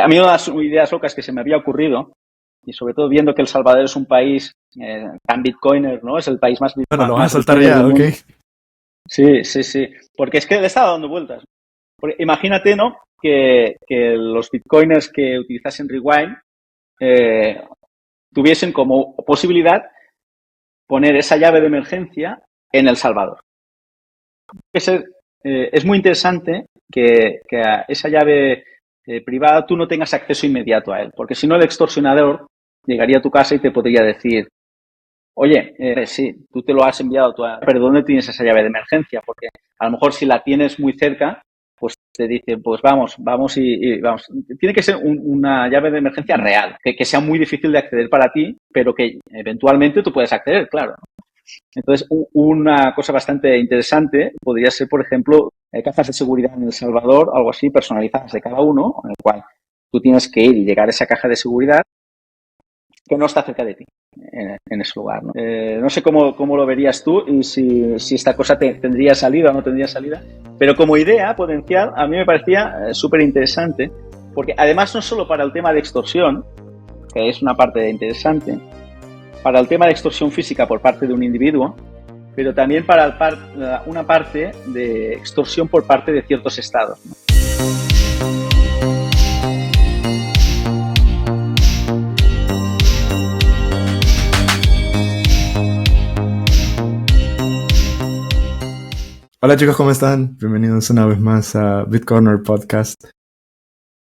a mí una de las ideas locas que se me había ocurrido, y sobre todo viendo que El Salvador es un país tan bitcoiner, ¿no? Es el país más Bueno, lo vas a más soltar bitcoiner ya, del ok. mundo. Sí, sí, sí. Porque es que le estaba dando vueltas. Porque imagínate, ¿no? Que los bitcoiners que utilizasen Rewind tuviesen como posibilidad poner esa llave de emergencia en El Salvador. Es muy interesante que a esa llave privada tú no tengas acceso inmediato a él, porque si no el extorsionador llegaría a tu casa y te podría decir, oye, sí, tú te lo has enviado, pero ¿dónde tienes esa llave de emergencia? Porque a lo mejor si la tienes muy cerca, pues te dice, pues vamos y vamos. Tiene que ser una llave de emergencia real, que sea muy difícil de acceder para ti, pero que eventualmente tú puedes acceder, claro. Entonces, una cosa bastante interesante podría ser, por ejemplo, cajas de seguridad en El Salvador, algo así, personalizadas de cada uno, en el cual tú tienes que ir y llegar a esa caja de seguridad que no está cerca de ti, en ese lugar, ¿no? No sé cómo lo verías tú y si esta cosa tendría salida o no tendría salida, pero como idea potencial a mí me parecía súper interesante, porque además no solo para el tema de extorsión, que es una parte interesante, para el tema de extorsión física por parte de un individuo, pero también para una parte de extorsión por parte de ciertos estados, ¿no? Hola chicos, ¿cómo están? Bienvenidos una vez más a Bitcorner Podcast.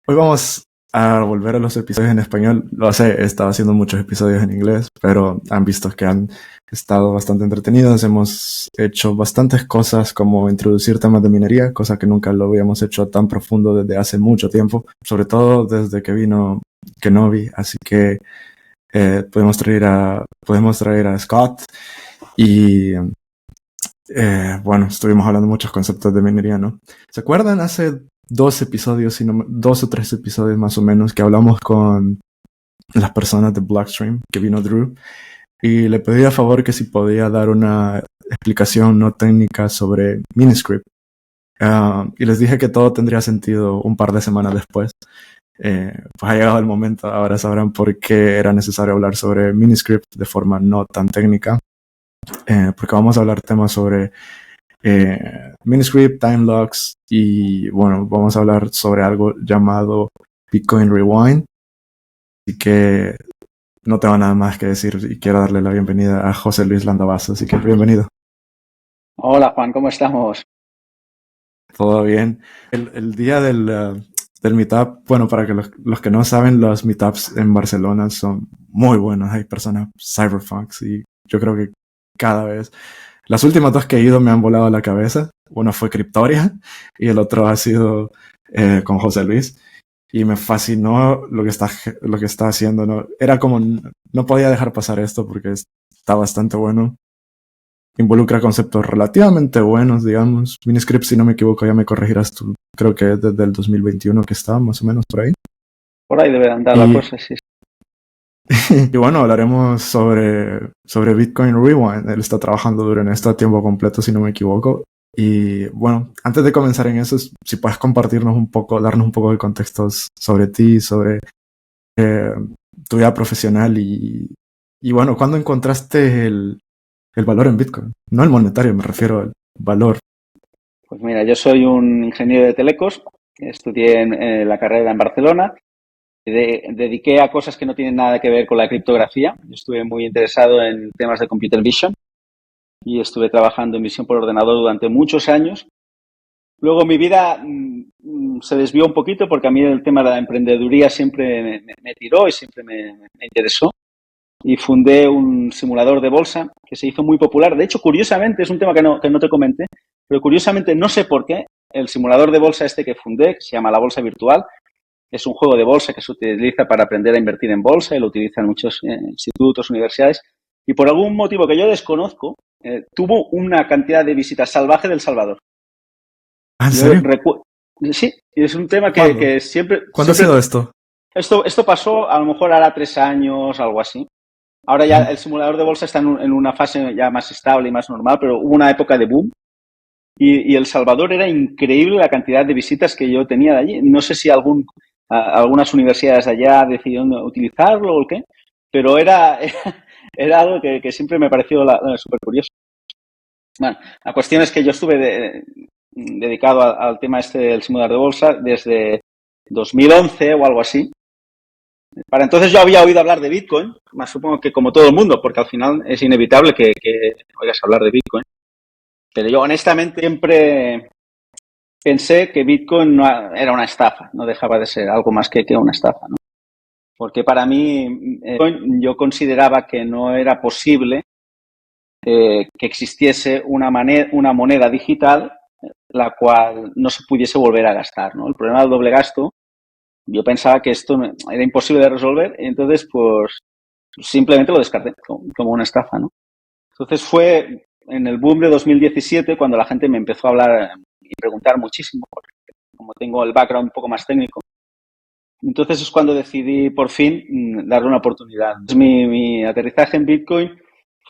Hoy vamos a volver a los episodios en español. Lo sé, he estado haciendo muchos episodios en inglés, pero han visto que han estado bastante entretenidos. Hemos hecho bastantes cosas como introducir temas de minería, cosa que nunca lo habíamos hecho tan profundo desde hace mucho tiempo, sobre todo desde que vino Kenobi. Así que podemos traer a Scott y... bueno, estuvimos hablando de muchos conceptos de minería, ¿no? ¿Se acuerdan hace 2 o 3 episodios más o menos que hablamos con las personas de Blockstream, que vino Drew, y le pedí a favor que si podía dar una explicación no técnica sobre Miniscript? Y les dije que todo tendría sentido un par de semanas después. Pues ha llegado el momento, ahora sabrán por qué era necesario hablar sobre Miniscript de forma no tan técnica. Porque vamos a hablar temas sobre Miniscript, time locks y bueno, vamos a hablar sobre algo llamado Bitcoin Rewind. Así que no tengo nada más que decir y quiero darle la bienvenida a José Luis Landavazo, así que bienvenido. Hola Juan, ¿cómo estamos? Todo bien. El día del meetup, bueno, para que los que no saben, los meetups en Barcelona son muy buenos. Hay personas cyberpunks y yo creo que cada vez... Las últimas 2 que he ido me han volado la cabeza. Uno fue Cryptoria y el otro ha sido con José Luis. Y me fascinó lo que está haciendo, ¿no? Era como, no podía dejar pasar esto porque está bastante bueno. Involucra conceptos relativamente buenos, digamos. Miniscript, si no me equivoco, ya me corregirás tú. Creo que es desde el 2021 que está, más o menos por ahí. Por ahí debe andar la cosa, sí. Y bueno, hablaremos sobre Bitcoin Rewind. Él está trabajando duro en esto a tiempo completo, si no me equivoco. Y bueno, antes de comenzar en eso, si puedes compartirnos un poco, darnos un poco de contextos sobre ti, sobre tu vida profesional y bueno, ¿cuándo encontraste el valor en Bitcoin? No el monetario, me refiero al valor. Pues mira, yo soy un ingeniero de telecos, estudié en la carrera en Barcelona, dediqué a cosas que no tienen nada que ver con la criptografía. Estuve muy interesado en temas de computer vision y estuve trabajando en visión por ordenador durante muchos años. Luego mi vida se desvió un poquito porque a mí el tema de la emprendeduría siempre me tiró y siempre me interesó. Y fundé un simulador de bolsa que se hizo muy popular. De hecho, curiosamente, es un tema que no te comenté, pero curiosamente, no sé por qué, el simulador de bolsa que fundé, que se llama La Bolsa Virtual, es un juego de bolsa que se utiliza para aprender a invertir en bolsa y lo utilizan muchos institutos, universidades. Y por algún motivo que yo desconozco, tuvo una cantidad de visitas salvaje del Salvador. ¿En serio? Sí, es un tema que siempre... ¿Cuándo ha sido esto? Esto pasó a lo mejor ahora 3 años, algo así. Ahora ya el simulador de bolsa está en una fase ya más estable y más normal, pero hubo una época de boom y El Salvador era increíble la cantidad de visitas que yo tenía de allí. No sé si algún algunas universidades de allá decidieron utilizarlo o qué, pero era algo que siempre me pareció súper curioso. Bueno, la cuestión es que yo estuve dedicado al tema del simulador de bolsa desde 2011 o algo así. Para entonces yo había oído hablar de Bitcoin, más supongo que como todo el mundo, porque al final es inevitable que oigas hablar de Bitcoin. Pero yo honestamente siempre pensé que Bitcoin no era una estafa, no dejaba de ser algo más que una estafa, ¿no? Porque para mí yo consideraba que no era posible que existiese una moneda digital la cual no se pudiese volver a gastar, ¿no? El problema del doble gasto, yo pensaba que esto era imposible de resolver y entonces pues simplemente lo descarté como una estafa, ¿no? Entonces fue en el boom de 2017 cuando la gente me empezó a hablar y preguntar muchísimo, porque como tengo el background un poco más técnico. Entonces es cuando decidí por fin darle una oportunidad. Mi aterrizaje en Bitcoin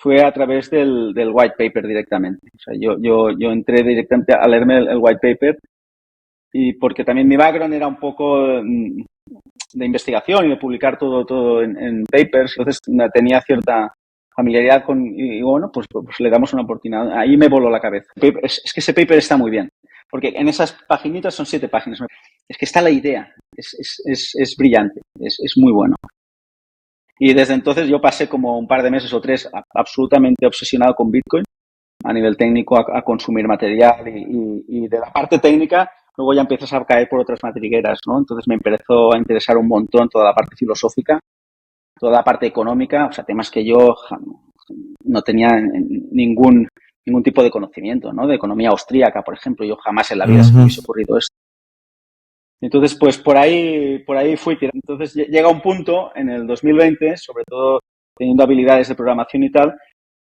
fue a través del white paper directamente. O sea, yo entré directamente a leerme el white paper y porque también mi background era un poco de investigación y de publicar todo en papers, entonces tenía cierta familiaridad con, y bueno, pues le damos una oportunidad. Ahí me voló la cabeza. Es que ese paper está muy bien, porque en esas paginitas son 7 páginas. Es que está la idea, es brillante, es muy bueno. Y desde entonces yo pasé como un par de meses o 3 absolutamente obsesionado con Bitcoin a nivel técnico, a consumir material y de la parte técnica luego ya empiezas a caer por otras madrigueras, ¿no? Entonces me empezó a interesar un montón toda la parte filosófica, toda la parte económica, o sea, temas que yo no tenía ningún tipo de conocimiento, ¿no? De economía austríaca, por ejemplo, yo jamás en la vida se me hubiese ocurrido esto. Entonces, pues por ahí fui tirando. Entonces llega un punto en el 2020, sobre todo teniendo habilidades de programación y tal,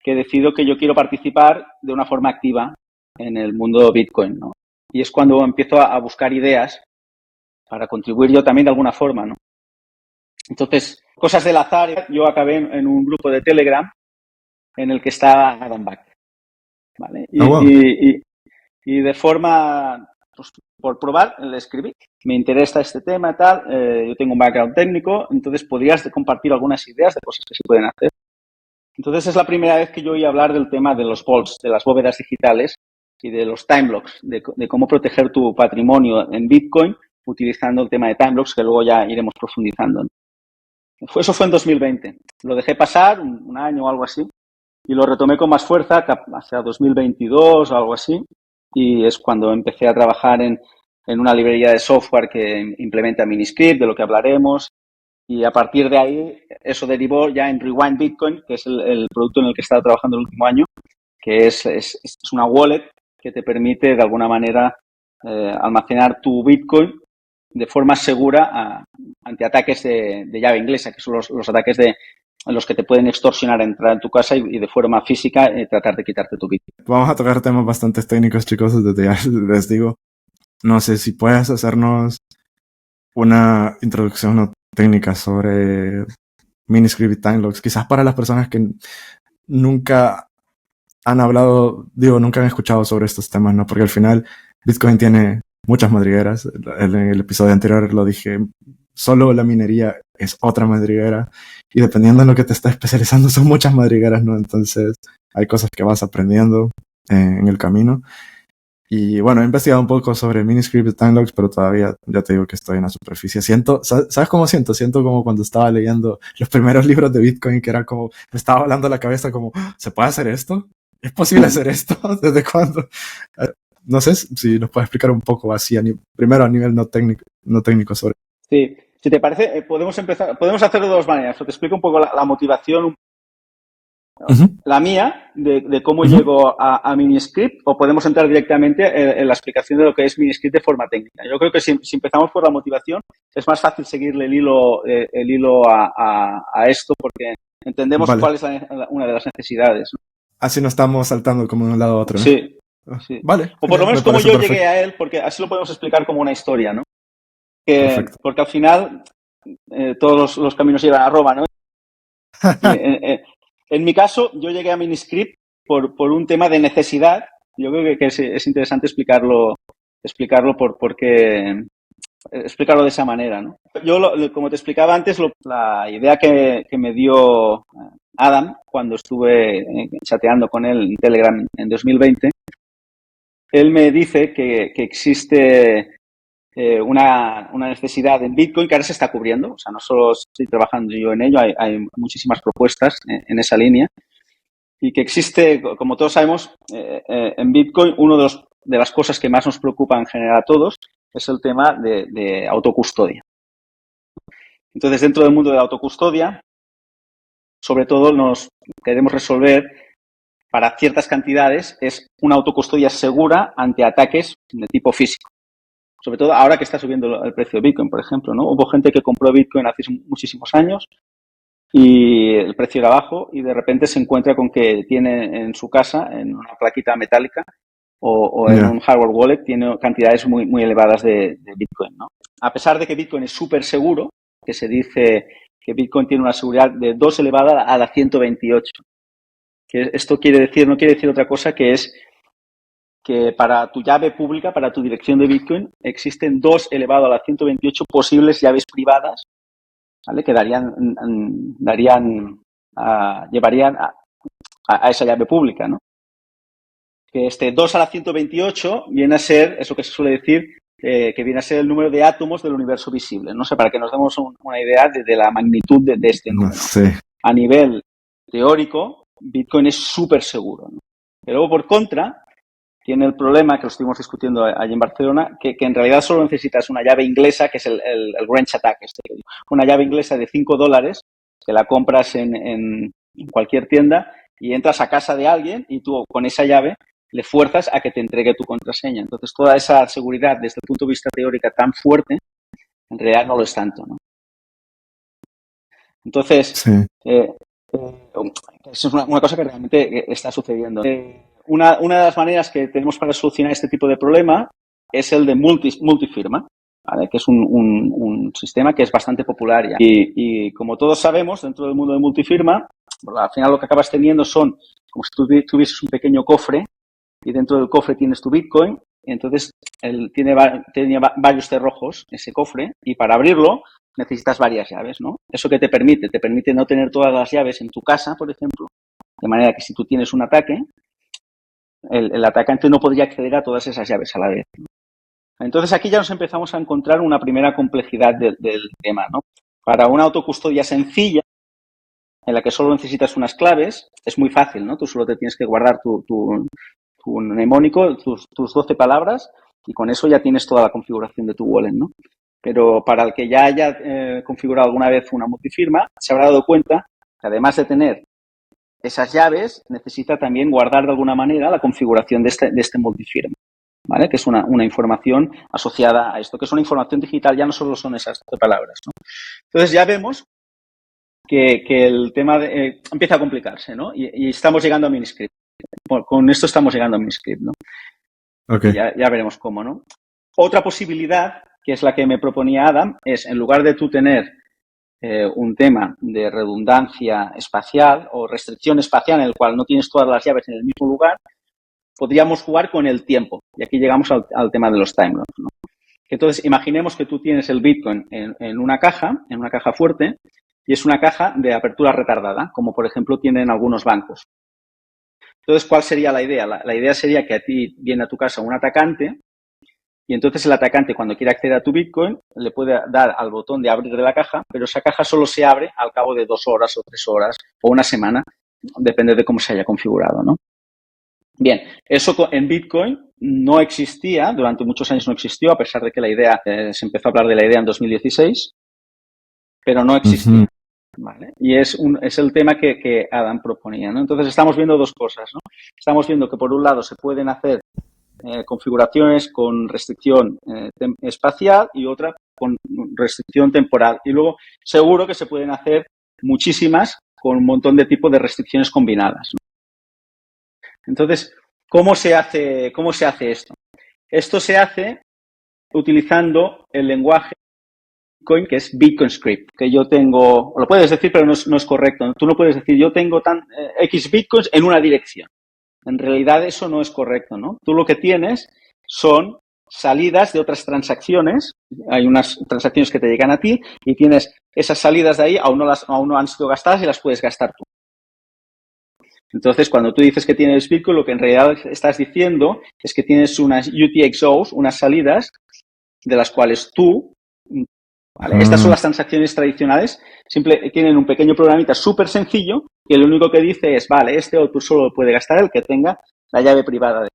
que decido que yo quiero participar de una forma activa en el mundo Bitcoin, ¿no? Y es cuando empiezo a buscar ideas para contribuir yo también de alguna forma, ¿no? Entonces, cosas del azar, yo acabé en un grupo de Telegram en el que está Adam Back, ¿vale? Y de forma, pues, por probar, le escribí. Me interesa este tema, tal, yo tengo un background técnico, entonces podrías compartir algunas ideas de cosas que se pueden hacer. Entonces es la primera vez que yo oí hablar del tema de los vaults, de las bóvedas digitales y de los time blocks, de cómo proteger tu patrimonio en Bitcoin utilizando el tema de time blocks, que luego ya iremos profundizando. Eso fue en 2020. Lo dejé pasar un año o algo así y lo retomé con más fuerza hacia 2022 o algo así. Y es cuando empecé a trabajar en una librería de software que implementa Miniscript, de lo que hablaremos. Y a partir de ahí, eso derivó ya en Rewind Bitcoin, que es el producto en el que he estado trabajando el último año, que es una wallet que te permite, de alguna manera, almacenar tu Bitcoin de forma segura ante ataques de llave inglesa, que son los ataques de los que te pueden extorsionar, entrar en tu casa y de forma física tratar de quitarte tu Bitcoin. Vamos a tocar temas bastante técnicos, chicos, desde ya les digo. No sé si puedes hacernos una introducción técnica sobre Miniscript y Timelocks, quizás para las personas que nunca han hablado, nunca han escuchado sobre estos temas, ¿no? Porque al final Bitcoin tiene muchas madrigueras. En el episodio anterior lo dije, solo la minería es otra madriguera y dependiendo en lo que te estés especializando son muchas madrigueras, ¿no? Entonces hay cosas que vas aprendiendo en el camino. Y bueno, he investigado un poco sobre Miniscript y Timelocks, pero todavía, ya te digo que estoy en la superficie. ¿Sabes cómo siento? Siento como cuando estaba leyendo los primeros libros de Bitcoin, que era como, me estaba volando la cabeza como, ¿se puede hacer esto? ¿Es posible hacer esto? ¿Desde cuándo? No sé si nos puedes explicar un poco así, primero a nivel no técnico sobre. Sí, si te parece, podemos hacerlo de dos maneras. O te explico un poco la motivación, la mía, de cómo llego a Miniscript, o podemos entrar directamente en la explicación de lo que es Miniscript de forma técnica. Yo creo que si empezamos por la motivación, es más fácil seguirle el hilo a esto, porque entendemos cuál es una de las necesidades, ¿no? Así no estamos saltando como de un lado a otro, ¿no? Sí, sí. Vale. O por lo menos como yo llegué a él, porque así lo podemos explicar como una historia, ¿no? Porque al final todos los caminos llevan a Roma, ¿no? En mi caso, yo llegué a Miniscript por un tema de necesidad. Yo creo que es interesante explicarlo por qué explicarlo de esa manera, ¿no? Yo, como te explicaba antes, la idea que me dio Adam cuando estuve chateando con él en Telegram en 2020, él me dice que existe una necesidad en Bitcoin que ahora se está cubriendo. O sea, no solo estoy trabajando yo en ello, hay muchísimas propuestas en esa línea. Y que existe, como todos sabemos, en Bitcoin, de las cosas que más nos preocupa en general a todos es el tema de autocustodia. Entonces, dentro del mundo de la autocustodia, sobre todo nos queremos resolver para ciertas cantidades es una autocustodia segura ante ataques de tipo físico. Sobre todo ahora que está subiendo el precio de Bitcoin, por ejemplo, ¿no? Hubo gente que compró Bitcoin hace muchísimos años y el precio era bajo y de repente se encuentra con que tiene en su casa, en una plaquita metálica o en un hardware wallet, tiene cantidades muy, muy elevadas de Bitcoin, ¿no? A pesar de que Bitcoin es súper seguro, que se dice que Bitcoin tiene una seguridad de 2 elevada a la 128. Que esto no quiere decir otra cosa que es que para tu llave pública, para tu dirección de Bitcoin, existen 2 elevado a la 128 posibles llaves privadas, ¿vale? Que llevarían a esa llave pública, ¿no? Que 2 a la 128 viene a ser, eso que se suele decir, que viene a ser el número de átomos del universo visible. No sé, para que nos demos una idea de la magnitud de este número. Sí. A nivel teórico, Bitcoin es súper seguro, ¿no? Pero luego, por contra, tiene el problema, que lo estuvimos discutiendo allí en Barcelona, que en realidad solo necesitas una llave inglesa, que es el wrench attack. Una llave inglesa de $5, que la compras en cualquier tienda y entras a casa de alguien y tú con esa llave le fuerzas a que te entregue tu contraseña. Entonces, toda esa seguridad desde el punto de vista teórico tan fuerte, en realidad no lo es tanto, ¿no? Entonces, sí. Eso es una cosa que realmente está sucediendo. Una de las maneras que tenemos para solucionar este tipo de problema es el de multifirma, ¿vale? Que es un sistema que es bastante popular ya. Y como todos sabemos, dentro del mundo de multifirma, al final lo que acabas teniendo son como si tú tuvieses un pequeño cofre y dentro del cofre tienes tu Bitcoin. Y entonces tiene varios cerrojos ese cofre y para abrirlo necesitas varias llaves, ¿no? ¿Eso qué te permite? Te permite no tener todas las llaves en tu casa, por ejemplo, de manera que si tú tienes un ataque, el atacante no podría acceder a todas esas llaves a la vez, ¿no? Entonces aquí ya nos empezamos a encontrar una primera complejidad del tema, ¿no? Para una autocustodia sencilla, en la que solo necesitas unas claves, es muy fácil, ¿no? Tú solo te tienes que guardar tu mnemónico, tus 12 palabras, y con eso ya tienes toda la configuración de tu wallet, ¿no? Pero para el que ya haya configurado alguna vez una multifirma, se habrá dado cuenta que además de tener esas llaves, necesita también guardar de alguna manera la configuración de este multifirma, ¿vale? Que es una información asociada a esto, que es una información digital, ya no solo son esas 12 palabras, ¿no? Entonces ya vemos que el tema empieza a complicarse, ¿no? Y estamos llegando a Miniscript. Con esto estamos llegando a Miniscript, ¿no? Okay. Ya veremos cómo, ¿no? Otra posibilidad, que es la que me proponía Adam, es en lugar de tú tener un tema de redundancia espacial o restricción espacial en el cual no tienes todas las llaves en el mismo lugar, podríamos jugar con el tiempo. Y aquí llegamos al tema de los timelocks, ¿no? Entonces, imaginemos que tú tienes el Bitcoin en una caja fuerte, y es una caja de apertura retardada, como por ejemplo tienen algunos bancos. Entonces, ¿cuál sería la idea? La idea sería que a ti viene a tu casa un atacante y entonces el atacante, cuando quiere acceder a tu Bitcoin, le puede dar al botón de abrir de la caja, pero esa caja solo se abre al cabo de 2 horas o 3 horas o una semana, depende de cómo se haya configurado, ¿no? Bien, eso en Bitcoin no existía, durante muchos años no existió, a pesar de que la idea, se empezó a hablar de la idea en 2016, pero no existía. ¿Vale? Y es el tema que Adam proponía, ¿no? Entonces estamos viendo dos cosas, ¿no? Estamos viendo que por un lado se pueden hacer configuraciones con restricción espacial y otra con restricción temporal. Y luego seguro que se pueden hacer muchísimas con un montón de tipos de restricciones combinadas, ¿no? Entonces, ¿cómo se hace esto? Esto se hace utilizando el lenguaje Bitcoin, que es Bitcoin Script, que yo tengo, lo puedes decir, pero no es correcto, ¿no? Tú no puedes decir, yo tengo X Bitcoins en una dirección. En realidad eso no es correcto, ¿no? Tú lo que tienes son salidas de otras transacciones. Hay unas transacciones que te llegan a ti y tienes esas salidas de ahí, aún no han sido gastadas y las puedes gastar tú. Entonces, cuando tú dices que tienes Bitcoin, lo que en realidad estás diciendo es que tienes unas UTXOs, unas salidas de las cuales tú, ¿vale? Estas son las transacciones tradicionales, tienen un pequeño programita súper sencillo que lo único que dice es, vale, este output solo lo puede gastar el que tenga la llave privada.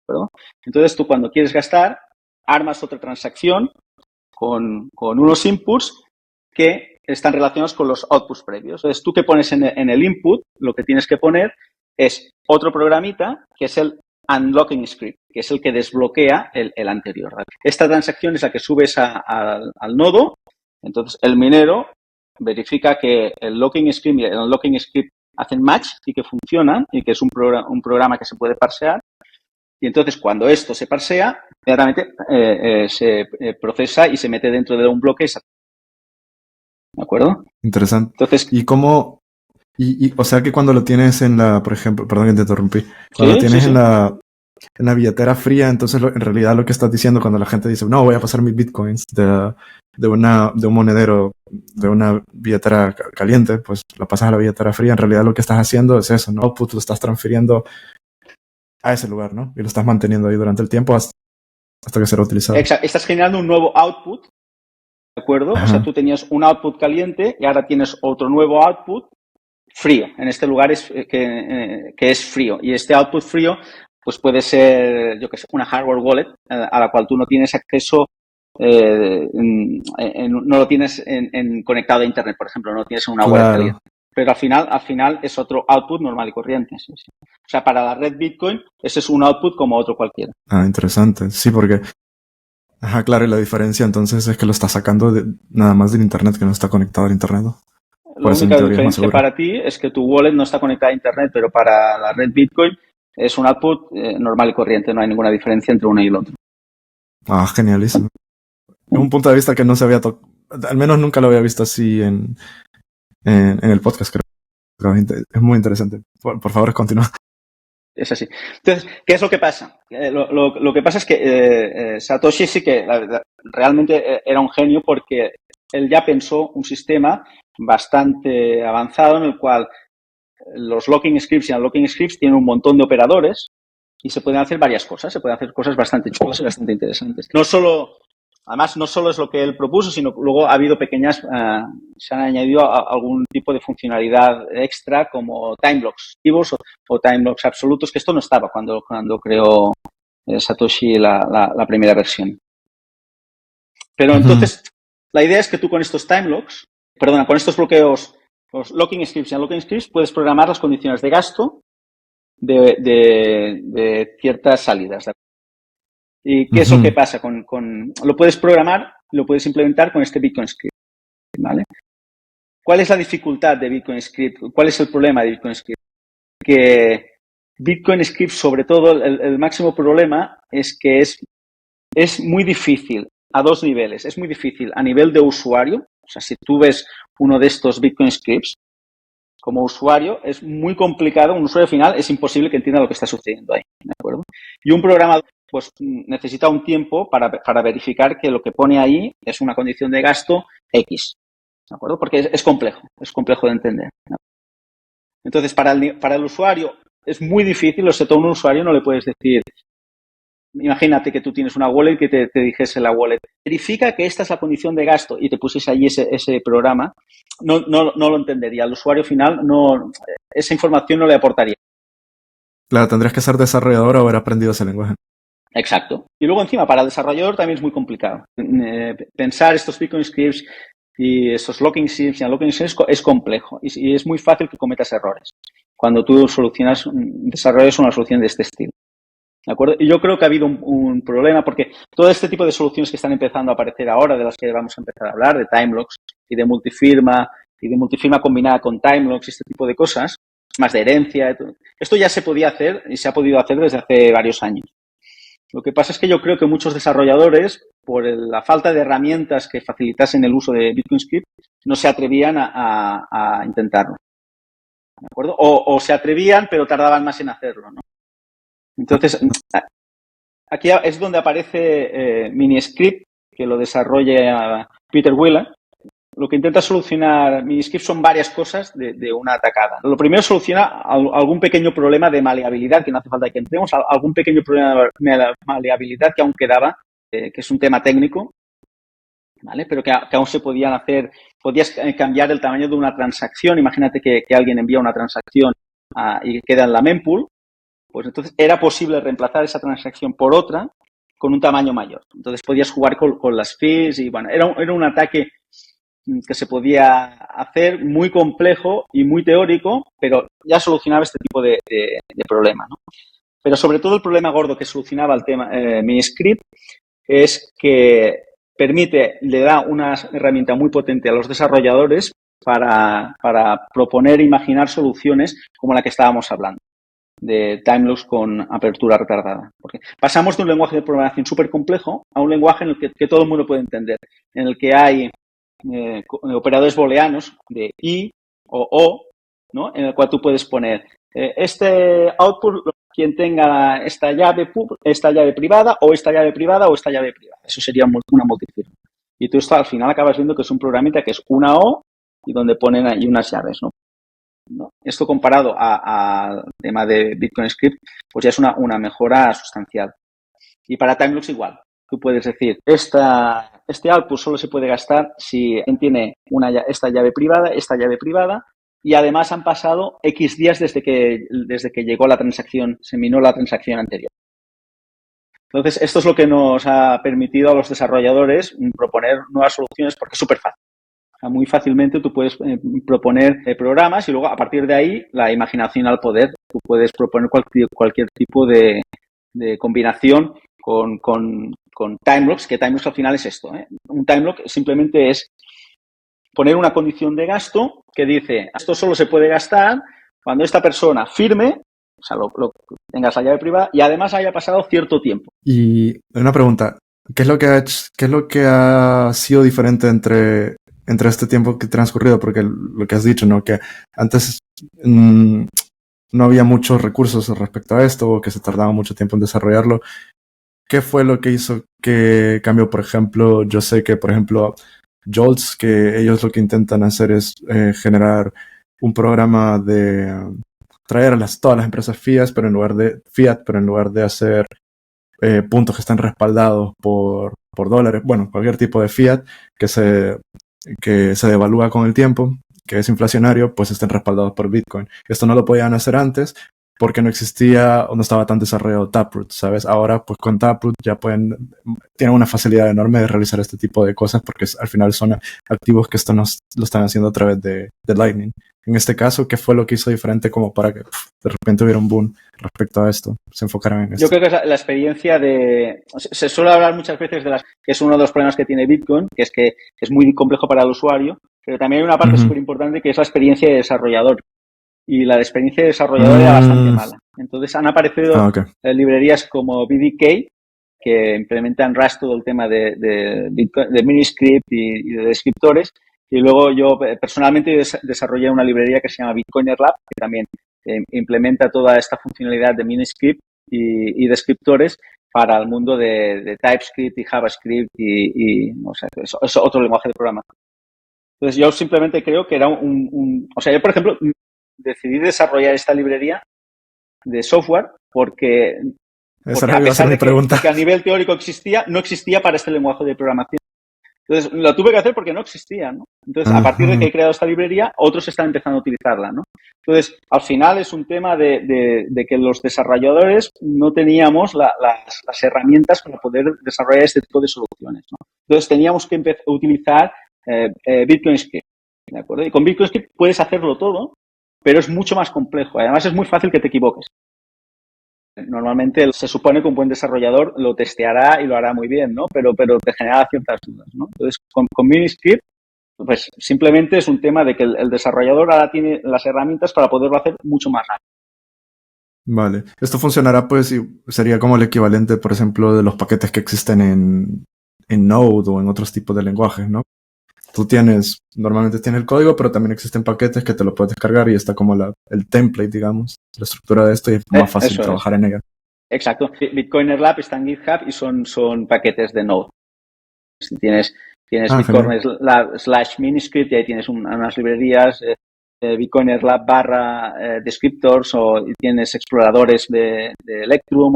¿Verdad? Entonces, tú cuando quieres gastar, armas otra transacción con unos inputs que están relacionados con los outputs previos. Entonces, tú que pones en el input, lo que tienes que poner es otro programita que es el unlocking script, que es el que desbloquea el anterior. ¿Vale? Esta transacción es la que subes al nodo. Entonces, el minero verifica que el locking script y el unlocking script hacen match y que funcionan y que es un programa que se puede parsear. Y entonces, cuando esto se parsea, inmediatamente se procesa y se mete dentro de un bloque. ¿De acuerdo? Interesante. Entonces, ¿y cómo? O sea que cuando lo tienes en la, por ejemplo, perdón que te interrumpí, cuando lo tienes en la billetera fría, entonces en realidad lo que estás diciendo cuando la gente dice, no, voy a pasar mis bitcoins de un monedero, de una billetera caliente, pues la pasas a la billetera fría, en realidad lo que estás haciendo es eso, ¿no? Output lo estás transfiriendo a ese lugar, ¿no? Y lo estás manteniendo ahí durante el tiempo hasta que será utilizado. Exacto. Estás generando un nuevo output, ¿de acuerdo? Ajá. O sea, tú tenías un output caliente y ahora tienes otro nuevo output frío. En este lugar que es frío. Y este output frío, pues puede ser, yo qué sé, una hardware wallet a la cual tú no tienes acceso, no lo tienes conectado a Internet, por ejemplo, no tienes una wallet caliente. Pero al final es otro output normal y corriente. Sí, sí. O sea, para la red Bitcoin, ese es un output como otro cualquiera. Ah, interesante. Sí, porque... Ajá, claro, y la diferencia entonces es que lo está sacando nada más del Internet, que no está conectado al Internet. La única diferencia para ti es que tu wallet no está conectada a Internet, pero para la red Bitcoin es un output normal y corriente, no hay ninguna diferencia entre uno y el otro. Ah, genialísimo. Es un punto de vista que no se había tocado, al menos nunca lo había visto así en el podcast, creo. Es muy interesante. Por favor, continúa. Es así. Entonces, ¿qué es lo que pasa? Lo que pasa es que Satoshi sí que realmente era un genio porque él ya pensó un sistema bastante avanzado en el cual los locking scripts y unlocking scripts tienen un montón de operadores y se pueden hacer varias cosas. Se pueden hacer cosas bastante chulas y bastante interesantes. Además, no solo es lo que él propuso, sino que luego ha habido pequeñas, se han añadido algún tipo de funcionalidad extra como time blocks activos o time blocks absolutos, que esto no estaba cuando creó Satoshi la primera versión. Pero entonces, la idea es que tú con estos con estos bloqueos, los locking scripts y unlocking scripts, puedes programar las condiciones de gasto de ciertas salidas. ¿Y qué es lo que pasa? Lo puedes programar, lo puedes implementar con este Bitcoin Script, ¿vale? ¿Cuál es la dificultad de Bitcoin Script? ¿Cuál es el problema de Bitcoin Script? Que Bitcoin Script, sobre todo, el máximo problema es que es muy difícil a dos niveles. Es muy difícil a nivel de usuario. O sea, si tú ves uno de estos Bitcoin Scripts, como usuario, es muy complicado. Un usuario final es imposible que entienda lo que está sucediendo ahí, ¿de acuerdo? Y un programador pues necesita un tiempo para verificar que lo que pone ahí es una condición de gasto X, ¿de acuerdo? Porque es complejo de entender, ¿no? Entonces, para el usuario es muy difícil, o sea, a un usuario no le puedes decir, imagínate que tú tienes una wallet que te dijese la wallet, verifica que esta es la condición de gasto y te pusiese allí ese programa, no lo entendería. Al usuario final esa información no le aportaría. Claro, tendrías que ser desarrollador o haber aprendido ese lenguaje. Exacto. Y luego encima, para el desarrollador también es muy complicado. Pensar estos Bitcoin scripts y estos locking scripts y unlocking scripts es complejo y es muy fácil que cometas errores cuando tú desarrollas una solución de este estilo. ¿De acuerdo? Y yo creo que ha habido un problema porque todo este tipo de soluciones que están empezando a aparecer ahora, de las que vamos a empezar a hablar, de time locks y de multifirma combinada con time locks y este tipo de cosas, más de herencia, esto ya se podía hacer y se ha podido hacer desde hace varios años. Lo que pasa es que yo creo que muchos desarrolladores, por la falta de herramientas que facilitasen el uso de Bitcoin Script, no se atrevían a intentarlo. ¿De acuerdo? O se atrevían, pero tardaban más en hacerlo, ¿no? Entonces, aquí es donde aparece Miniscript, que lo desarrolla Peter Wheeler. Lo que intenta solucionar Miniscript son varias cosas de una atacada. Lo primero soluciona algún pequeño problema de maleabilidad, que no hace falta que entremos, algún pequeño problema de maleabilidad que aún quedaba, que es un tema técnico, ¿vale? Pero que aún se podían hacer, podías cambiar el tamaño de una transacción. Imagínate que alguien envía una transacción y queda en la mempool, pues entonces era posible reemplazar esa transacción por otra con un tamaño mayor. Entonces podías jugar con las fees y bueno, era un ataque que se podía hacer muy complejo y muy teórico, pero ya solucionaba este tipo de problema, ¿no? Pero sobre todo el problema gordo que solucionaba el tema Miniscript es que le da una herramienta muy potente a los desarrolladores para proponer e imaginar soluciones como la que estábamos hablando, de time locks con apertura retardada. Porque pasamos de un lenguaje de programación súper complejo a un lenguaje en el que todo el mundo puede entender, en el que hay operadores booleanos de I o, ¿no? En el cual tú puedes poner este output, quien tenga esta llave privada o esta llave privada o esta llave privada. Eso sería una multifirma. Y tú al final acabas viendo que es un programita que es una O y donde ponen ahí unas llaves, ¿no? Esto comparado al tema de Bitcoin Script, pues ya es una mejora sustancial. Y para time locks igual. Tú puedes decir, este output solo se puede gastar si tiene esta llave privada, y además han pasado X días desde que llegó la transacción, se minó la transacción anterior. Entonces, esto es lo que nos ha permitido a los desarrolladores proponer nuevas soluciones porque es súper fácil. O sea, muy fácilmente tú puedes proponer programas y luego a partir de ahí la imaginación al poder. Tú puedes proponer cualquier tipo de combinación con time locks, que time locks al final es esto, ¿eh? Un time lock simplemente es poner una condición de gasto que dice, esto solo se puede gastar cuando esta persona firme, o sea, tengas la llave privada y además haya pasado cierto tiempo. Y una pregunta, ¿qué es lo que ha sido diferente entre este tiempo que ha transcurrido? Porque lo que has dicho, ¿no? Que antes no había muchos recursos respecto a esto, o que se tardaba mucho tiempo en desarrollarlo. ¿Qué fue lo que hizo que cambió? Por ejemplo, yo sé que, por ejemplo, Jolts, que ellos lo que intentan hacer es generar un programa de traer a todas las empresas Fiat, pero en lugar de hacer puntos que están respaldados por dólares, bueno, cualquier tipo de fiat que se devalúa con el tiempo, que es inflacionario, pues estén respaldados por Bitcoin. Esto no lo podían hacer antes porque no existía o no estaba tan desarrollado Taproot, ¿sabes? Ahora, pues con Taproot ya tienen una facilidad enorme de realizar este tipo de cosas porque al final son activos que esto lo están haciendo a través de Lightning. En este caso, ¿qué fue lo que hizo diferente como para que de repente hubiera un boom respecto a esto? Se enfocaran en esto. Yo creo que es la experiencia se suele hablar muchas veces que es uno de los problemas que tiene Bitcoin, que es muy complejo para el usuario, pero también hay una parte súper importante que es la experiencia de desarrollador. Y la experiencia de desarrollador era bastante mala. Entonces han aparecido librerías como BDK, que implementan Rust todo el tema de Miniscript y de descriptores. Y luego yo personalmente desarrollé una librería que se llama Bitcoiner Lab, que también implementa toda esta funcionalidad de Miniscript y descriptores para el mundo de TypeScript y JavaScript o sea, es otro lenguaje de programación. Entonces yo simplemente creo que era o sea, yo por ejemplo decidí desarrollar esta librería de software porque a pesar de que a nivel teórico no existía para este lenguaje de programación. Entonces, lo tuve que hacer porque no existía, ¿no? Entonces, a partir de que he creado esta librería, otros están empezando a utilizarla, ¿no? Entonces, al final es un tema de que los desarrolladores no teníamos las herramientas para poder desarrollar este tipo de soluciones, ¿no? Entonces, teníamos que utilizar Bitcoin Script, ¿de acuerdo? Y con Bitcoin Script puedes hacerlo todo, pero es mucho más complejo. Además, es muy fácil que te equivoques. Normalmente se supone que un buen desarrollador lo testeará y lo hará muy bien, ¿no? Pero te genera ciertas dudas, ¿no? Entonces, con Miniscript, pues simplemente es un tema de que el desarrollador ahora tiene las herramientas para poderlo hacer mucho más rápido. Vale. Esto funcionará, pues, y sería como el equivalente, por ejemplo, de los paquetes que existen en Node o en otros tipos de lenguajes, ¿no? Tú normalmente tienes el código, pero también existen paquetes que te lo puedes descargar y está como el template, digamos, la estructura de esto y es más fácil trabajar en ella. Exacto. Bitcoiner Lab está en GitHub y son paquetes de Node. Si tienes Bitcoiner Lab / Miniscript y ahí tienes unas librerías, Bitcoiner Lab / descriptors y tienes exploradores de Electrum.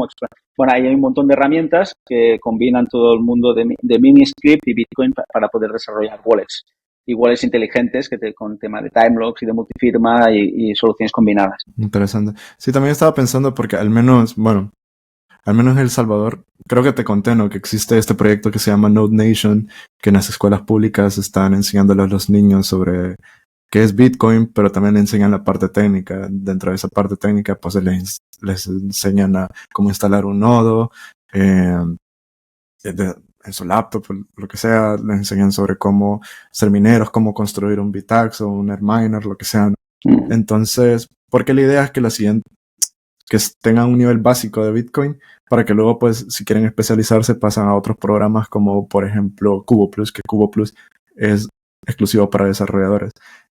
Bueno, ahí hay un montón de herramientas que combinan todo el mundo de Miniscript y Bitcoin para poder desarrollar wallets. Y wallets inteligentes con tema de time locks y de multifirma y soluciones combinadas. Interesante. Sí, también estaba pensando porque al menos en El Salvador, creo que te conté, ¿no? Que existe este proyecto que se llama Node Nation, que en las escuelas públicas están enseñándole a los niños sobre qué es Bitcoin, pero también enseñan la parte técnica. Dentro de esa parte técnica, pues les enseñan a cómo instalar un nodo, en su laptop, lo que sea, les enseñan sobre cómo ser mineros, cómo construir un Bitax o un Airminer, lo que sea, ¿no? Entonces, porque la idea es que que tengan un nivel básico de Bitcoin para que luego, pues, si quieren especializarse, pasan a otros programas como, por ejemplo, CuboPlus, que CuboPlus es exclusivo para desarrolladores.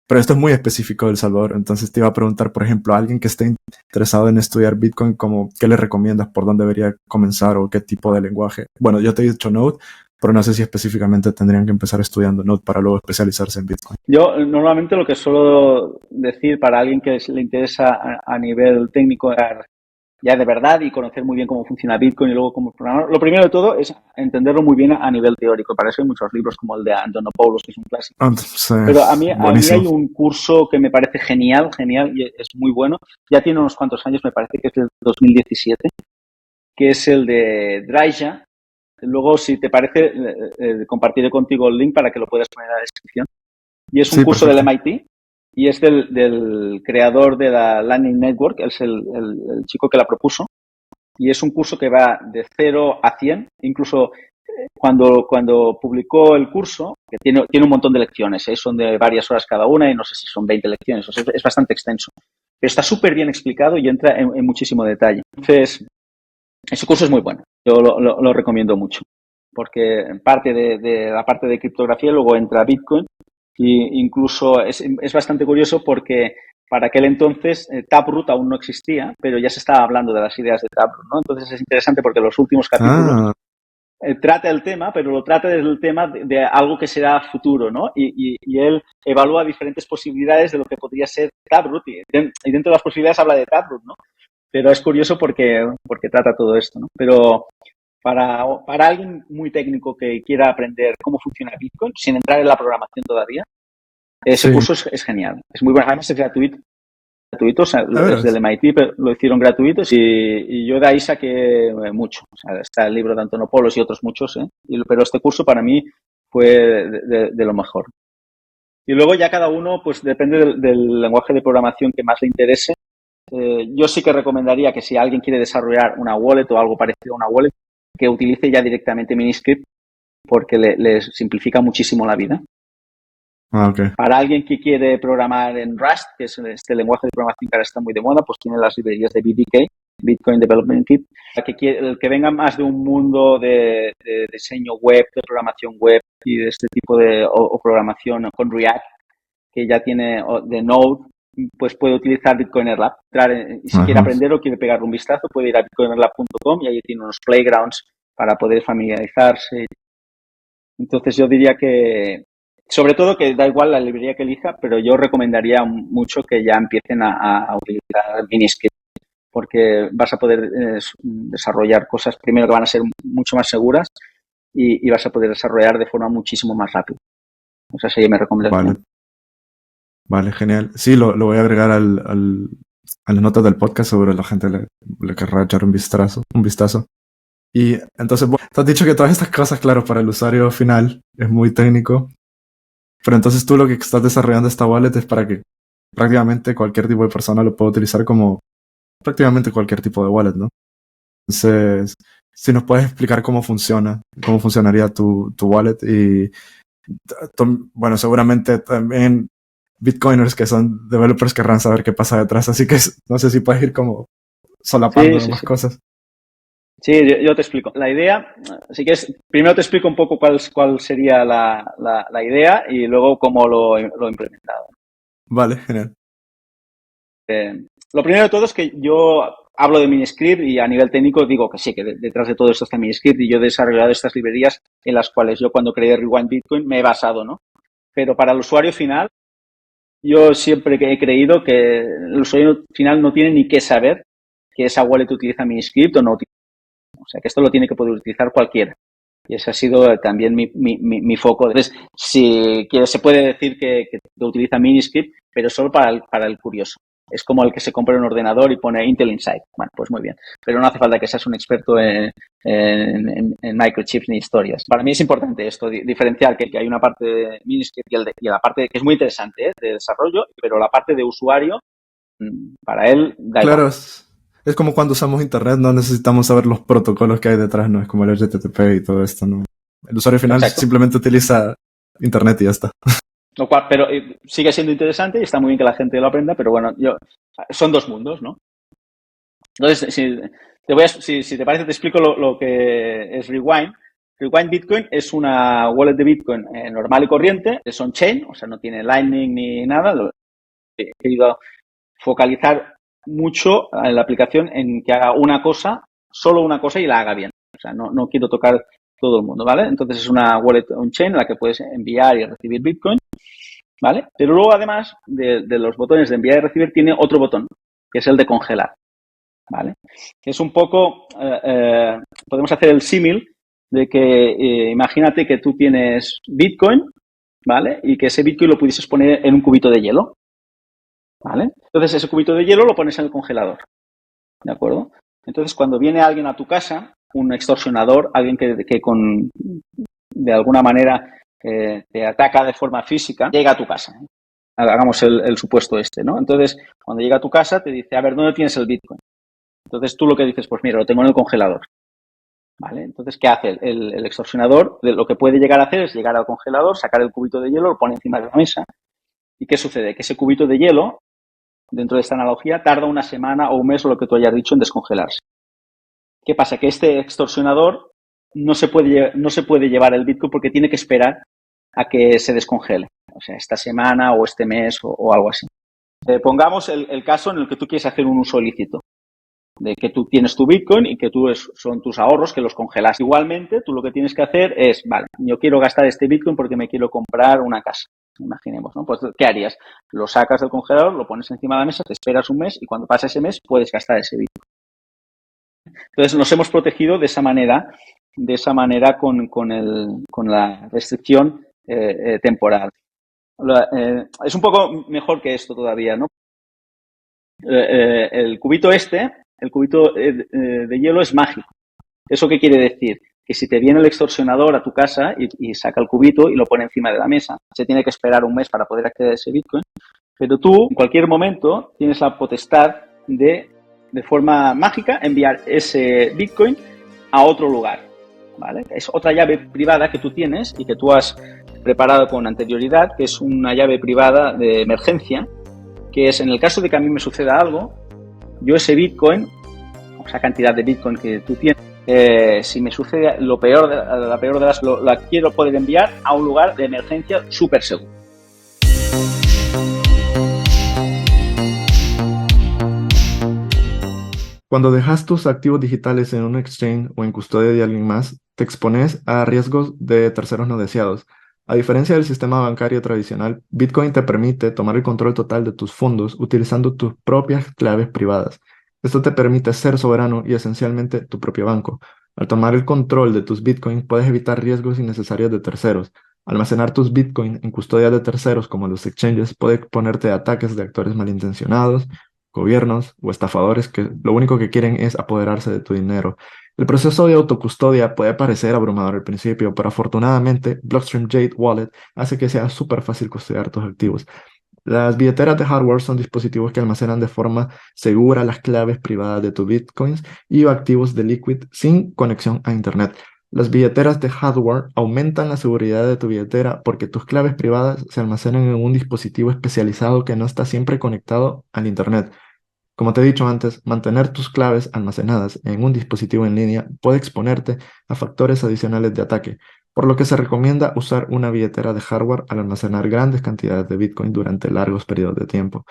Pero esto es muy específico de El Salvador, entonces te iba a preguntar, por ejemplo, a alguien que esté interesado en estudiar Bitcoin, ¿qué le recomiendas? ¿Por dónde debería comenzar o qué tipo de lenguaje? Bueno, yo te he dicho Node, pero no sé si específicamente tendrían que empezar estudiando Node para luego especializarse en Bitcoin. Yo normalmente lo que suelo decir para alguien que le interesa a nivel técnico ya de verdad y conocer muy bien cómo funciona Bitcoin y luego cómo programar, lo primero de todo es entenderlo muy bien a nivel teórico. Para eso hay muchos libros como el de Antonopoulos, que es un clásico. Pero a mí hay un curso que me parece genial y es muy bueno. Ya tiene unos cuantos años, me parece que es del 2017, que es el de Dryja. Luego, si te parece, compartiré contigo el link para que lo puedas poner en la descripción. Y es un curso del MIT y es del creador de la Lightning Network, es el chico que la propuso. Y es un curso que va de 0 a 100. Incluso cuando publicó el curso, que tiene un montón de lecciones, son de varias horas cada una y no sé si son 20 lecciones, o sea, es bastante extenso. Pero está súper bien explicado y entra en muchísimo detalle. Entonces, ese curso es muy bueno. Yo lo recomiendo mucho. Porque parte de la parte de criptografía luego entra Bitcoin. Y incluso es bastante curioso porque para aquel entonces Taproot aún no existía, pero ya se estaba hablando de las ideas de Taproot, ¿no? Entonces es interesante porque los últimos capítulos trata el tema, pero lo trata desde el tema de algo que será futuro, ¿no? Y él evalúa diferentes posibilidades de lo que podría ser Taproot y dentro de las posibilidades habla de Taproot, ¿no? Pero es curioso porque trata todo esto, ¿no? Pero para alguien muy técnico que quiera aprender cómo funciona Bitcoin, sin entrar en la programación todavía, ese curso es genial. Es muy bueno. Además es gratuito. O sea, desde el MIT pero lo hicieron gratuitos y yo de ahí saqué mucho. O sea, está el libro de Antonopoulos y otros muchos, pero este curso para mí fue de lo mejor. Y luego ya cada uno, pues depende del lenguaje de programación que más le interese. Yo sí que recomendaría que si alguien quiere desarrollar una wallet o algo parecido a una wallet, que utilice ya directamente Miniscript porque le simplifica muchísimo la vida. Okay. Para alguien que quiere programar en Rust, que es este lenguaje de programación que ahora está muy de moda, pues tiene las librerías de BDK, Bitcoin Development Kit. El que venga más de un mundo de diseño web, de programación web y de este tipo o programación con React, que ya tiene de Node, pues puede utilizar Bitcoiner Lab. Y si quiere aprender o quiere pegarle un vistazo, puede ir a bitcoinerlab.com y ahí tiene unos playgrounds para poder familiarizarse. Entonces yo diría que, sobre todo que da igual la librería que elija, pero yo recomendaría mucho que ya empiecen a utilizar Miniscript, porque vas a poder desarrollar cosas, primero que van a ser mucho más seguras y vas a poder desarrollar de forma muchísimo más rápida. O sea, sería mi recomendación. Vale, genial. Sí, lo voy a agregar a las notas del podcast, sobre la gente le querrá echar un vistazo. Y entonces, te has dicho que todas estas cosas, claro, para el usuario final es muy técnico, pero entonces tú lo que estás desarrollando esta wallet es para que prácticamente cualquier tipo de persona lo pueda utilizar como prácticamente cualquier tipo de wallet, ¿no? Entonces, si nos puedes explicar cómo funcionaría tu wallet y, bueno, seguramente también Bitcoiners que son developers querrán saber qué pasa detrás, así que no sé si puedes ir como solapando más cosas. Sí, yo te explico. La idea, así que primero te explico un poco cuál sería la idea y luego cómo lo he implementado. Vale, genial. Lo primero de todo es que yo hablo de Miniscript y a nivel técnico digo que sí, que detrás de todo esto está Miniscript y yo he desarrollado estas librerías en las cuales yo cuando creé Rewind Bitcoin me he basado, ¿no? Pero para el usuario final, yo siempre he creído que el usuario final no tiene ni que saber que esa wallet utiliza Miniscript o no utiliza. O sea, que esto lo tiene que poder utilizar cualquiera. Y ese ha sido también mi foco. Entonces, si quieres, se puede decir que utiliza Miniscript, pero solo para el curioso. Es como el que se compra un ordenador y pone Intel Inside. Bueno, pues muy bien. Pero no hace falta que seas un experto en microchips ni historias. Para mí es importante esto, diferenciar que hay una parte de Miniscript y la parte que es muy interesante, de desarrollo, pero la parte de usuario, para él, da igual. Claro, es como cuando usamos internet, no necesitamos saber los protocolos que hay detrás, no es como el HTTP y todo esto, ¿no? El usuario final Exacto. simplemente utiliza internet y ya está. Lo cual, pero sigue siendo interesante y está muy bien que la gente lo aprenda, pero bueno, son dos mundos, ¿no? Entonces, si te parece, te explico lo que es Rewind. Rewind Bitcoin es una wallet de Bitcoin normal y corriente, es on-chain, o sea, no tiene Lightning ni nada. He querido focalizar mucho en la aplicación en que haga una cosa, solo una cosa y la haga bien. O sea, no quiero tocar todo el mundo, ¿vale? Entonces es una wallet on-chain en la que puedes enviar y recibir Bitcoin, ¿vale? Pero luego, además de los botones de enviar y recibir, tiene otro botón, que es el de congelar, ¿vale? Que es un poco, podemos hacer el símil de que imagínate que tú tienes Bitcoin, ¿vale? Y que ese Bitcoin lo pudieses poner en un cubito de hielo, ¿vale? Entonces ese cubito de hielo lo pones en el congelador, ¿de acuerdo? Entonces cuando viene alguien a tu casa, un extorsionador, alguien que de alguna manera te ataca de forma física, llega a tu casa. Hagamos el supuesto este, ¿no? Entonces, cuando llega a tu casa, te dice, a ver, ¿dónde tienes el Bitcoin? Entonces, tú lo que dices, pues mira, lo tengo en el congelador. ¿Vale? Entonces, ¿qué hace? El extorsionador lo que puede llegar a hacer es llegar al congelador, sacar el cubito de hielo, lo pone encima de la mesa. ¿Y qué sucede? Que ese cubito de hielo, dentro de esta analogía, tarda una semana o un mes o lo que tú hayas dicho en descongelarse. ¿Qué pasa? Que este extorsionador no se puede llevar el Bitcoin porque tiene que esperar a que se descongele. O sea, esta semana o este mes o algo así. Pongamos el caso en el que tú quieres hacer un uso ilícito, de que tú tienes tu Bitcoin y que son tus ahorros que los congelas. Igualmente, tú lo que tienes que hacer es, vale, yo quiero gastar este Bitcoin porque me quiero comprar una casa. Imaginemos, ¿no? Pues, ¿qué harías? Lo sacas del congelador, lo pones encima de la mesa, te esperas un mes y cuando pasa ese mes puedes gastar ese Bitcoin. Entonces, nos hemos protegido de esa manera con la restricción temporal. Es un poco mejor que esto todavía, ¿no? El cubito de hielo es mágico. ¿Eso qué quiere decir? Que si te viene el extorsionador a tu casa y saca el cubito y lo pone encima de la mesa, se tiene que esperar un mes para poder acceder a ese Bitcoin, pero tú en cualquier momento tienes la potestad de forma mágica enviar ese Bitcoin a otro lugar, ¿vale? Es otra llave privada que tú tienes y que tú has preparado con anterioridad, que es una llave privada de emergencia, que es en el caso de que a mí me suceda algo, yo ese Bitcoin, o esa cantidad de Bitcoin que tú tienes, si me sucede la peor de las, la quiero poder enviar a un lugar de emergencia súper seguro. Cuando dejas tus activos digitales en un exchange o en custodia de alguien más, te expones a riesgos de terceros no deseados. A diferencia del sistema bancario tradicional, Bitcoin te permite tomar el control total de tus fondos utilizando tus propias claves privadas. Esto te permite ser soberano y esencialmente tu propio banco. Al tomar el control de tus Bitcoin, puedes evitar riesgos innecesarios de terceros. Almacenar tus Bitcoin en custodia de terceros como los exchanges puede exponerte a ataques de actores malintencionados, gobiernos o estafadores que lo único que quieren es apoderarse de tu dinero. El proceso de autocustodia puede parecer abrumador al principio, pero afortunadamente Blockstream Jade Wallet hace que sea súper fácil custodiar tus activos. Las billeteras de hardware son dispositivos que almacenan de forma segura las claves privadas de tus bitcoins y activos de Liquid sin conexión a Internet. Las billeteras de hardware aumentan la seguridad de tu billetera porque tus claves privadas se almacenan en un dispositivo especializado que no está siempre conectado al Internet. Como te he dicho antes, mantener tus claves almacenadas en un dispositivo en línea puede exponerte a factores adicionales de ataque, por lo que se recomienda usar una billetera de hardware al almacenar grandes cantidades de Bitcoin durante largos periodos de tiempo.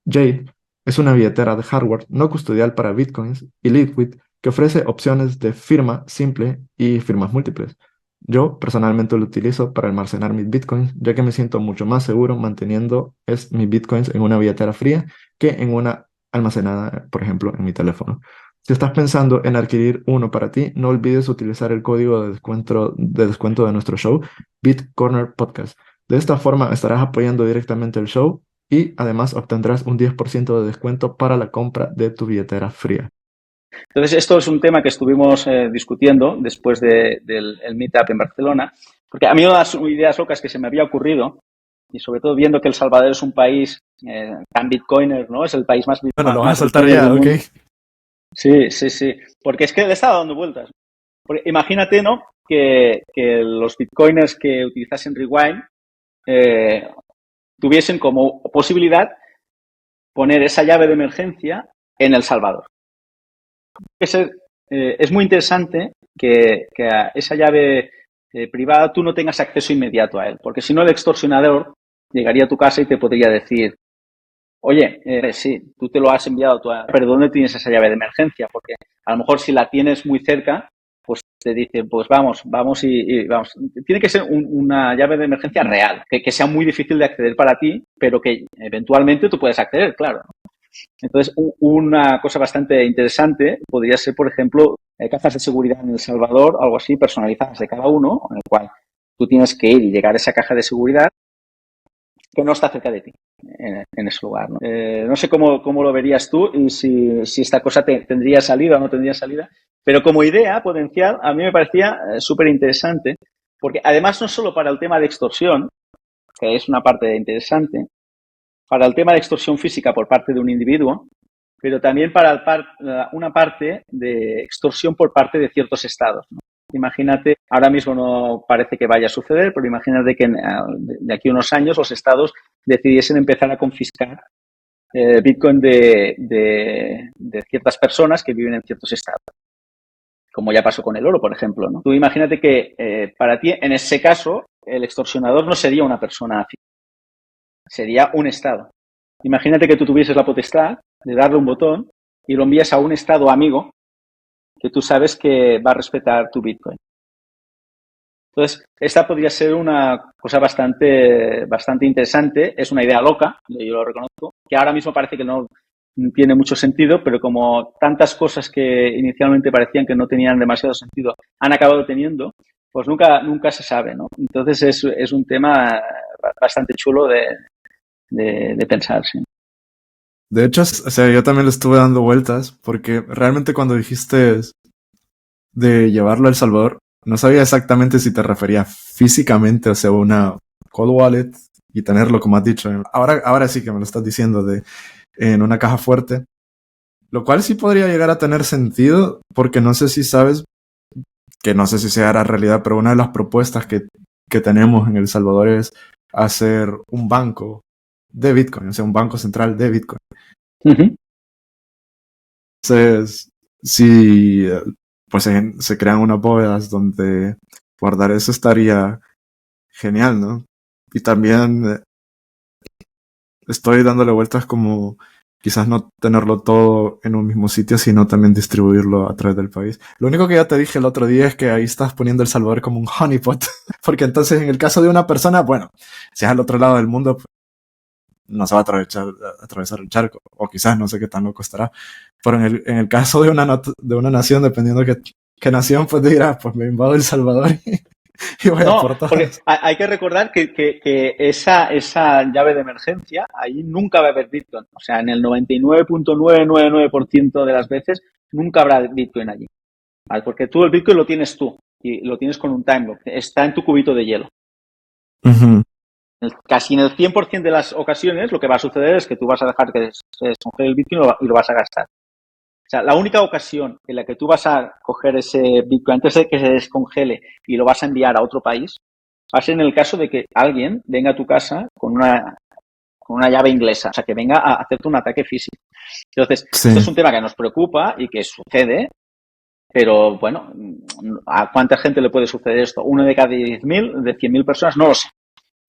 Jade Es una billetera de hardware no custodial para bitcoins y Liquid que ofrece opciones de firma simple y firmas múltiples. Yo personalmente lo utilizo para almacenar mis bitcoins, ya que me siento mucho más seguro manteniendo mis bitcoins en una billetera fría que en una almacenada, por ejemplo, en mi teléfono. Si estás pensando en adquirir uno para ti, no olvides utilizar el código de descuento de nuestro show, BitCorner Podcast. De esta forma estarás apoyando directamente el show y además obtendrás un 10% de descuento para la compra de tu billetera fría. Entonces, esto es un tema que estuvimos discutiendo después del Meetup en Barcelona, porque a mí una de las ideas locas que se me había ocurrido, y sobre todo viendo que El Salvador es un país tan bitcoiner, ¿no? Es el país Bueno, lo vas a más soltar bitcoiner ya, del ok. mundo. Sí, sí, sí. Porque es que le estaba dando vueltas. Porque imagínate, ¿no? Que los bitcoiners que utilizasen Rewind tuviesen como posibilidad poner esa llave de emergencia en El Salvador. Es muy interesante que a esa llave privada tú no tengas acceso inmediato a él, porque si no el extorsionador llegaría a tu casa y te podría decir, oye, sí, tú te lo has enviado, pero ¿dónde tienes esa llave de emergencia? Porque a lo mejor si la tienes muy cerca, pues te dice, pues vamos y vamos. Tiene que ser una llave de emergencia real, que sea muy difícil de acceder para ti, pero que eventualmente tú puedes acceder, claro. Entonces, una cosa bastante interesante podría ser, por ejemplo, cajas de seguridad en El Salvador, algo así, personalizadas de cada uno, en el cual tú tienes que ir y llegar a esa caja de seguridad que no está cerca de ti, en ese lugar. No sé cómo lo verías tú y si esta cosa tendría salida o no tendría salida, pero como idea potencial a mí me parecía súper interesante, porque además no solo para el tema de extorsión, que es una parte interesante, para el tema de extorsión física por parte de un individuo, pero también para una parte de extorsión por parte de ciertos estados, ¿no? Imagínate, ahora mismo no parece que vaya a suceder, pero imagínate que de aquí a unos años los estados decidiesen empezar a confiscar Bitcoin de ciertas personas que viven en ciertos estados, como ya pasó con el oro, por ejemplo, ¿no? Tú imagínate que para ti, en ese caso, el extorsionador no sería una persona física, sería un estado. Imagínate que tú tuvieses la potestad de darle un botón y lo envías a un estado amigo que tú sabes que va a respetar tu Bitcoin. Entonces, esta podría ser una cosa bastante interesante. Es una idea loca, yo lo reconozco, que ahora mismo parece que no tiene mucho sentido, pero como tantas cosas que inicialmente parecían que no tenían demasiado sentido han acabado teniendo, pues nunca se sabe, ¿no? Entonces, es un tema bastante chulo de pensar, sí. De hecho, o sea, yo también le estuve dando vueltas porque realmente cuando dijiste de llevarlo a El Salvador, no sabía exactamente si te refería físicamente, o sea, una cold wallet y tenerlo, como has dicho. Ahora sí que me lo estás diciendo, en una caja fuerte, lo cual sí podría llegar a tener sentido porque no sé si sabes, que no sé si se hará realidad, pero una de las propuestas que tenemos en El Salvador es hacer un banco de Bitcoin, o sea, un banco central de Bitcoin. Uh-huh. Entonces, si pues se crean unas bóvedas donde guardar eso estaría genial, ¿no? Y también estoy dándole vueltas como quizás no tenerlo todo en un mismo sitio, sino también distribuirlo a través del país. Lo único que ya te dije el otro día es que ahí estás poniendo El Salvador como un honeypot, porque entonces en el caso de una persona, bueno, si es al otro lado del mundo, pues, no se va a atravesar el charco, o quizás no sé qué tan loco estará. Pero en el caso de una nación, dependiendo de qué nación, pues dirás, pues me invado El Salvador y voy a No, por porque todas. hay que recordar que esa llave de emergencia, ahí nunca va a haber Bitcoin. O sea, en el 99.999% de las veces nunca habrá Bitcoin allí. ¿Vale? Porque tú el Bitcoin lo tienes tú y lo tienes con un time lock. Está en tu cubito de hielo. Uh-huh. Casi en el 100% de las ocasiones lo que va a suceder es que tú vas a dejar que se descongele el Bitcoin y lo vas a gastar. O sea, la única ocasión en la que tú vas a coger ese Bitcoin antes de que se descongele y lo vas a enviar a otro país, va a ser en el caso de que alguien venga a tu casa con una llave inglesa, o sea, que venga a hacerte un ataque físico. Entonces, Sí. esto es un tema que nos preocupa y que sucede, pero bueno, ¿a cuánta gente le puede suceder esto? ¿Uno de cada 10.000, de 100.000 personas? No lo sé.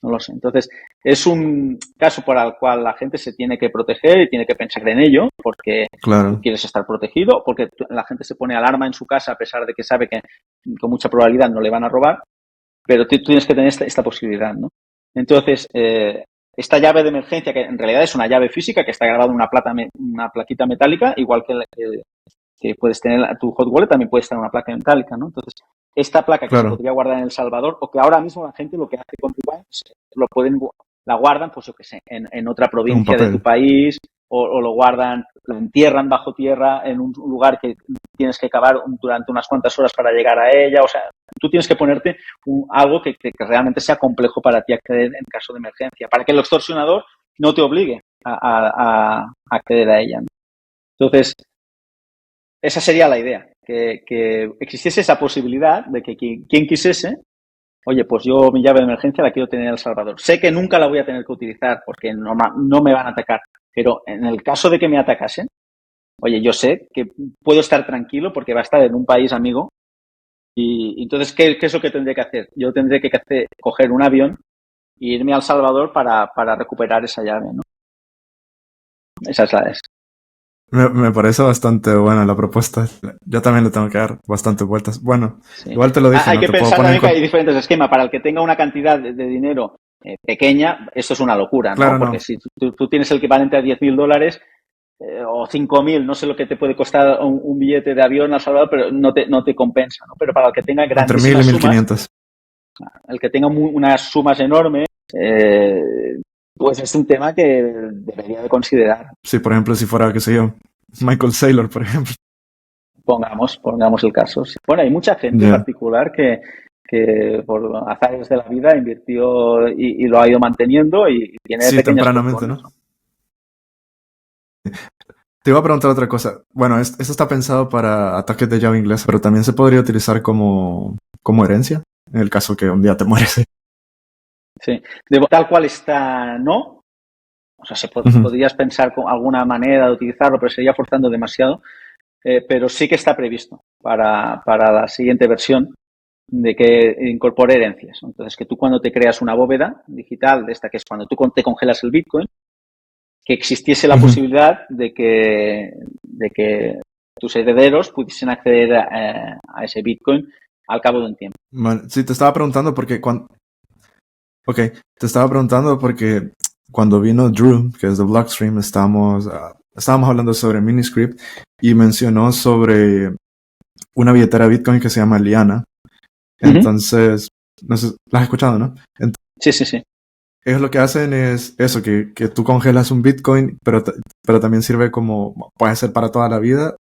No lo sé. Entonces, es un caso por el cual la gente se tiene que proteger y tiene que pensar en ello porque tú Claro, quieres estar protegido, porque la gente se pone alarma en su casa a pesar de que sabe que con mucha probabilidad no le van a robar, pero tú tienes que tener esta posibilidad, ¿no? Entonces, esta llave de emergencia, que en realidad es una llave física que está grabada en una plaquita metálica, igual que puedes tener tu hot wallet, también puede estar en una placa metálica, ¿no? Entonces, esta placa que se claro. podría guardar en El Salvador, o que ahora mismo la gente lo que hace con Rewind, la guardan, pues yo qué sé, en otra En un provincia de tu papel. país, o lo guardan, lo entierran bajo tierra en un lugar que tienes que cavar durante unas cuantas horas para llegar a ella. O sea, tú tienes que ponerte algo que realmente sea complejo para ti acceder en caso de emergencia, para que el extorsionador no te obligue a acceder a ella, ¿no? Entonces, esa sería la idea, que existiese esa posibilidad de que quien quisiese, oye, pues yo mi llave de emergencia la quiero tener en El Salvador. Sé que nunca la voy a tener que utilizar porque no me van a atacar, pero en el caso de que me atacasen, oye, yo sé que puedo estar tranquilo porque va a estar en un país amigo y entonces, ¿qué es lo que tendré que hacer? Yo tendré que coger un avión e irme a El Salvador para recuperar esa llave, ¿no? Esa es la... Me parece bastante buena la propuesta. Yo también le tengo que dar bastantes vueltas. Bueno, Sí. igual te lo dije, Hay no que te puedo pensar poner en también que con... hay diferentes esquemas. Para el que tenga una cantidad de dinero pequeña, esto es una locura, ¿no? Claro, Porque no. si tú tienes el equivalente a $10.000 o 5.000, no sé lo que te puede costar un billete de avión a Salvador, pero no te compensa, ¿no? Pero para el que tenga Entre 1000 y grandísimas sumas, 1500. el que tenga unas sumas enormes, pues es un tema que debería de considerar. Sí, por ejemplo, si fuera, qué sé yo, Michael Saylor, por ejemplo. Pongamos el caso. Sí. Bueno, hay mucha gente Ya. particular que por azares de la vida invirtió y lo ha ido manteniendo y tiene Sí, pequeñas tempranamente, fortunas, ¿no? ¿no? Te iba a preguntar otra cosa. Bueno, eso está pensado para ataques de llave inglesa, pero también se podría utilizar como herencia, en el caso que un día te mueres. Sí. Tal cual está, no. O sea, Ujú. podrías pensar con alguna manera de utilizarlo, pero sería forzando demasiado. Pero sí que está previsto para la siguiente versión de que incorpore herencias, ¿no? Entonces, que tú cuando te creas una bóveda digital, de esta que es cuando tú te congelas el Bitcoin, que existiese la Ujú. posibilidad de que tus herederos pudiesen acceder a ese Bitcoin al cabo de un tiempo. Vale, sí, te estaba preguntando porque Ok, te estaba preguntando porque cuando vino Drew, que es de Blockstream, estábamos hablando sobre Miniscript y mencionó sobre una billetera Bitcoin que se llama Liana. Uh -huh. Entonces, no sé, la has escuchado, ¿no? Sí, sí, sí. Ellos lo que hacen es eso, que tú congelas un Bitcoin, pero también sirve como, puede ser para toda la vida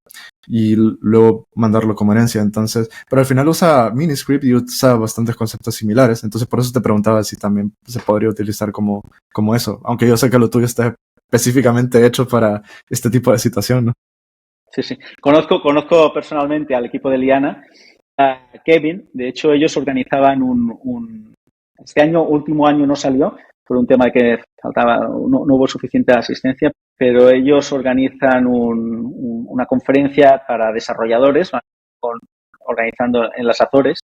y luego mandarlo como herencia. Entonces, pero al final usa Miniscript y usa bastantes conceptos similares. Entonces, por eso te preguntaba si también se podría utilizar como eso. Aunque yo sé que lo tuyo está específicamente hecho para este tipo de situación, ¿no? Sí, sí. Conozco personalmente al equipo de Liana, a Kevin. De hecho, ellos organizaban este último año no salió por un tema de que faltaba, no hubo suficiente asistencia, pero ellos organizan una conferencia para desarrolladores, organizando en las Azores,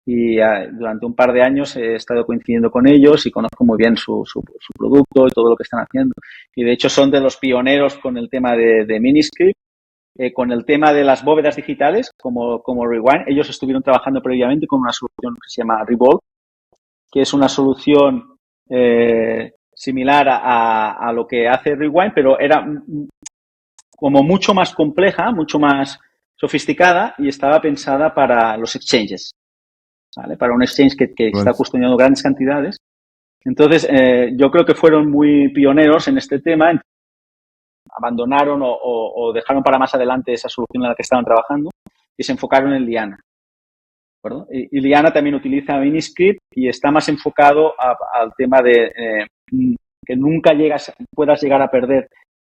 y durante un par de años he estado coincidiendo con ellos y conozco muy bien su producto y todo lo que están haciendo. Y de hecho son de los pioneros con el tema de Miniscript. Con el tema de las bóvedas digitales, como Rewind, ellos estuvieron trabajando previamente con una solución que se llama Revolve, que es una solución similar a lo que hace Rewind, pero era como mucho más compleja, mucho más sofisticada y estaba pensada para los exchanges, ¿vale? Para un exchange que está Igual. custodiando grandes cantidades. Entonces, yo creo que fueron muy pioneros en este tema, abandonaron o dejaron para más adelante esa solución en la que estaban trabajando y se enfocaron en Liana. ¿De acuerdo? Y Liana también utiliza Miniscript y está más enfocado al tema de que nunca puedas llegar a perder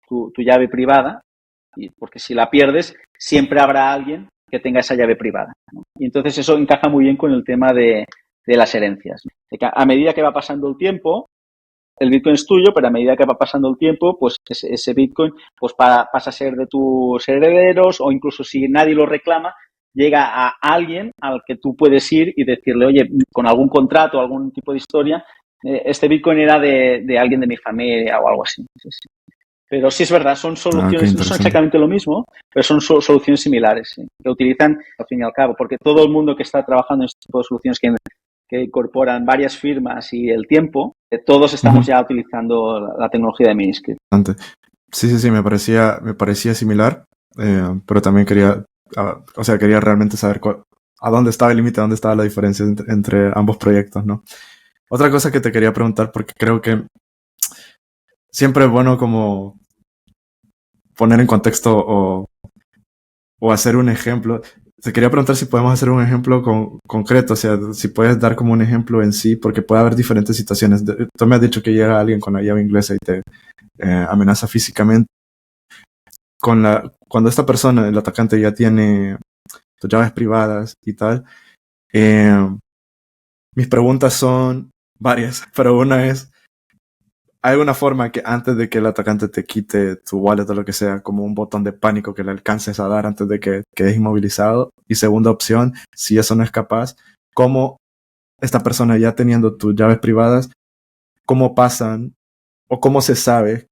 tu llave privada, porque si la pierdes, siempre habrá alguien que tenga esa llave privada, ¿no? Y entonces eso encaja muy bien con el tema de las herencias, ¿no? De que a medida que va pasando el tiempo, el Bitcoin es tuyo, pero a medida que va pasando el tiempo, pues ese Bitcoin pues pasa a ser de tus herederos o incluso si nadie lo reclama, llega a alguien al que tú puedes ir y decirle, oye, con algún contrato, algún tipo de historia, este Bitcoin era de alguien de mi familia o algo así. Sí, sí. Pero sí es verdad, son soluciones, no son exactamente lo mismo, pero son soluciones similares, sí, que utilizan al fin y al cabo, porque todo el mundo que está trabajando en este tipo de soluciones que incorporan varias firmas y el tiempo, todos estamos ya utilizando la tecnología de Miniscript. Sí, me parecía similar, pero también quería realmente saber a dónde estaba el límite, a dónde estaba la diferencia entre ambos proyectos, ¿no? Otra cosa que te quería preguntar, porque creo que siempre es bueno como poner en contexto o hacer un ejemplo. Te quería preguntar si podemos hacer un ejemplo concreto, o sea, si puedes dar como un ejemplo en sí, porque puede haber diferentes situaciones. Tú me has dicho que llega alguien con la llave inglesa y te amenaza físicamente. Cuando esta persona, el atacante, ya tiene tus llaves privadas y tal, mis preguntas son varias, pero una es, ¿hay alguna forma que antes de que el atacante te quite tu wallet o lo que sea, como un botón de pánico que le alcances a dar antes de que quedes inmovilizado? Y segunda opción, si eso no es capaz, ¿cómo esta persona ya teniendo tus llaves privadas, cómo pasan o cómo se sabe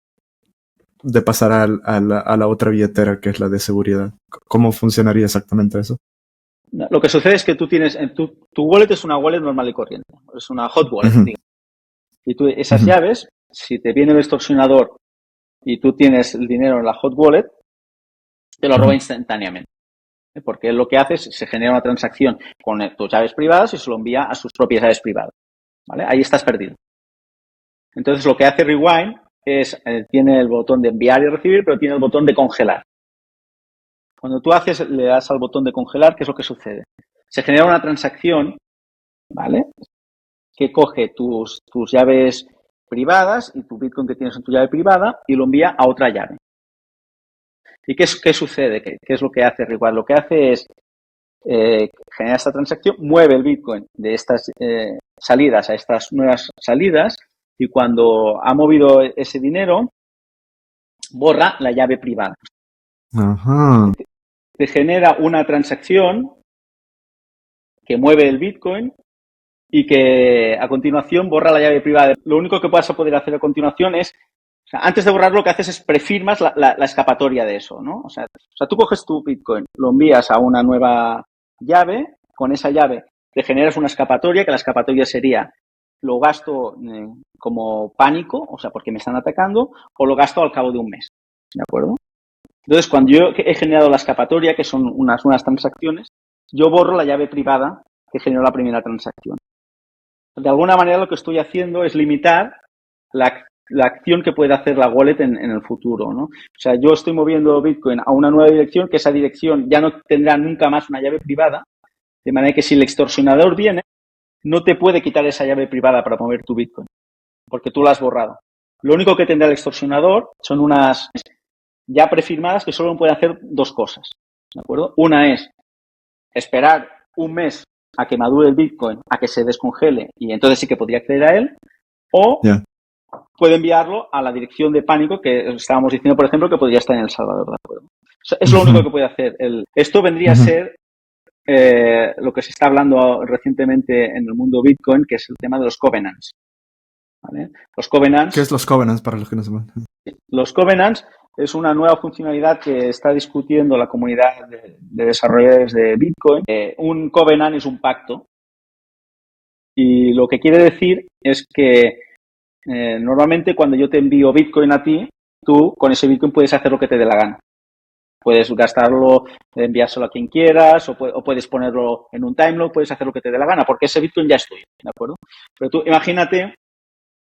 de pasar a la otra billetera que es la de seguridad? ¿Cómo funcionaría exactamente eso? Lo que sucede es que tú tienes, tu wallet es una wallet normal y corriente, es una hot wallet, digamos. Y tú esas llaves, si te viene el extorsionador y tú tienes el dinero en la hot wallet, te lo roba instantáneamente. Porque lo que hace es, se genera una transacción con tus llaves privadas y se lo envía a sus propias llaves privadas. ¿Vale? Ahí estás perdido. Entonces lo que hace Rewind es, tiene el botón de enviar y recibir, pero tiene el botón de congelar. Cuando tú le das al botón de congelar, ¿qué es lo que sucede? Se genera una transacción, ¿vale? Que coge tus llaves privadas y tu Bitcoin que tienes en tu llave privada y lo envía a otra llave. ¿Y qué sucede? ¿Qué es lo que hace Rewind? Lo que hace es genera esta transacción, mueve el Bitcoin de estas salidas a estas nuevas salidas y cuando ha movido ese dinero, borra la llave privada. Ajá. Te genera una transacción que mueve el Bitcoin y que a continuación borra la llave privada. Lo único que vas a poder hacer a continuación es, o sea, antes de borrar lo que haces es prefirmas la escapatoria de eso, ¿no? O sea, tú coges tu Bitcoin, lo envías a una nueva llave, con esa llave te generas una escapatoria, que la escapatoria sería lo gasto como pánico, o sea, porque me están atacando, o lo gasto al cabo de un mes, ¿de acuerdo? Entonces, cuando yo he generado la escapatoria, que son unas transacciones, yo borro la llave privada que generó la primera transacción. De alguna manera lo que estoy haciendo es limitar la acción que puede hacer la wallet en el futuro, ¿no? O sea, yo estoy moviendo Bitcoin a una nueva dirección, que esa dirección ya no tendrá nunca más una llave privada, de manera que si el extorsionador viene, no te puede quitar esa llave privada para mover tu Bitcoin, porque tú la has borrado. Lo único que tendrá el extorsionador son unas ya prefirmadas que solo pueden hacer dos cosas, ¿de acuerdo? Una es esperar un mes a que madure el Bitcoin, a que se descongele y entonces sí que podría acceder a él, o puede enviarlo a la dirección de pánico que estábamos diciendo, por ejemplo, que podría estar en El Salvador, ¿de acuerdo? O sea, es lo único que puede hacer. Esto vendría a ser lo que se está hablando recientemente en el mundo Bitcoin, que es el tema de los covenants. ¿Vale? Los covenants. ¿Qué es los covenants para los que no sepan? Los covenants es una nueva funcionalidad que está discutiendo la comunidad de desarrolladores de Bitcoin. Un covenant es un pacto y lo que quiere decir es que normalmente cuando yo te envío Bitcoin a ti, tú con ese Bitcoin puedes hacer lo que te dé la gana. Puedes gastarlo, enviárselo a quien quieras o puedes ponerlo en un timelock, puedes hacer lo que te dé la gana porque ese Bitcoin ya es tuyo, ¿de acuerdo? Pero tú imagínate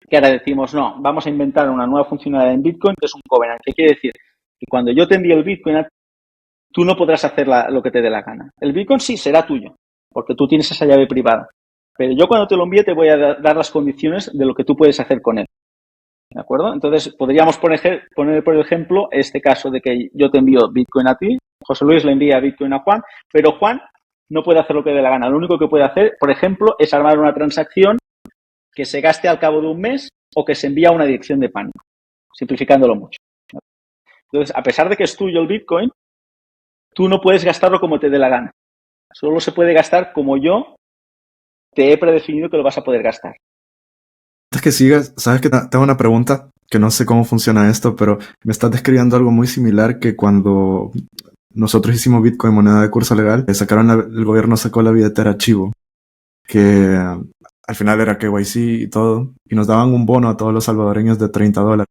que ahora decimos, no, vamos a inventar una nueva funcionalidad en Bitcoin que es un covenant. ¿Qué quiere decir? Que cuando yo te envíe el Bitcoin, tú no podrás hacer lo que te dé la gana. El Bitcoin sí será tuyo, porque tú tienes esa llave privada. Pero yo cuando te lo envíe te voy a dar las condiciones de lo que tú puedes hacer con él. ¿De acuerdo? Entonces, podríamos poner por ejemplo este caso de que yo te envío Bitcoin a ti, José Luis le envía Bitcoin a Juan, pero Juan no puede hacer lo que dé la gana. Lo único que puede hacer, por ejemplo, es armar una transacción que se gaste al cabo de un mes o que se envía a una dirección de pánico, simplificándolo mucho. Entonces, a pesar de que es tuyo el Bitcoin, tú no puedes gastarlo como te dé la gana. Solo se puede gastar como yo te he predefinido que lo vas a poder gastar. que sigas, sabes que tengo una pregunta que no sé cómo funciona esto, pero me estás describiendo algo muy similar que cuando nosotros hicimos Bitcoin moneda de curso legal, el gobierno sacó la billetera Chivo, que al final era KYC y todo, y nos daban un bono a todos los salvadoreños de $30.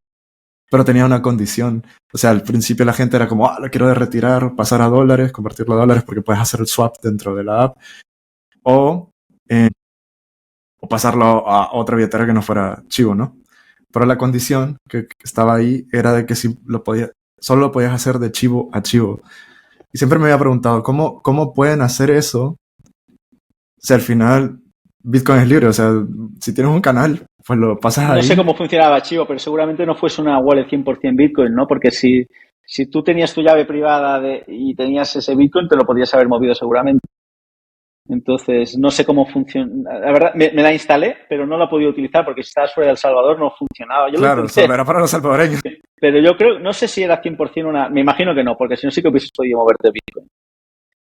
Pero tenía una condición. O sea, al principio la gente era como, lo quiero de retirar, pasar a dólares, convertirlo a dólares porque puedes hacer el swap dentro de la app. O, eh, o pasarlo a otra billetera que no fuera Chivo, ¿no? Pero la condición que estaba ahí era de que si solo lo podías hacer de Chivo a Chivo. Y siempre me había preguntado, ¿cómo pueden hacer eso? Si al final Bitcoin es libre, o sea, si tienes un canal, pues lo pasas ahí. No sé cómo funcionaba Chivo, pero seguramente no fuese una wallet 100% Bitcoin, ¿no? Porque si tú tenías tu llave privada y tenías ese Bitcoin, te lo podías haber movido seguramente. Entonces, no sé cómo funciona. La verdad, me la instalé, pero no la he podido utilizar porque si estabas fuera de El Salvador no funcionaba. Claro, solo era para los salvadoreños. Pero yo creo, no sé si era 100% me imagino que no, porque si no sí que hubiese podido moverte Bitcoin.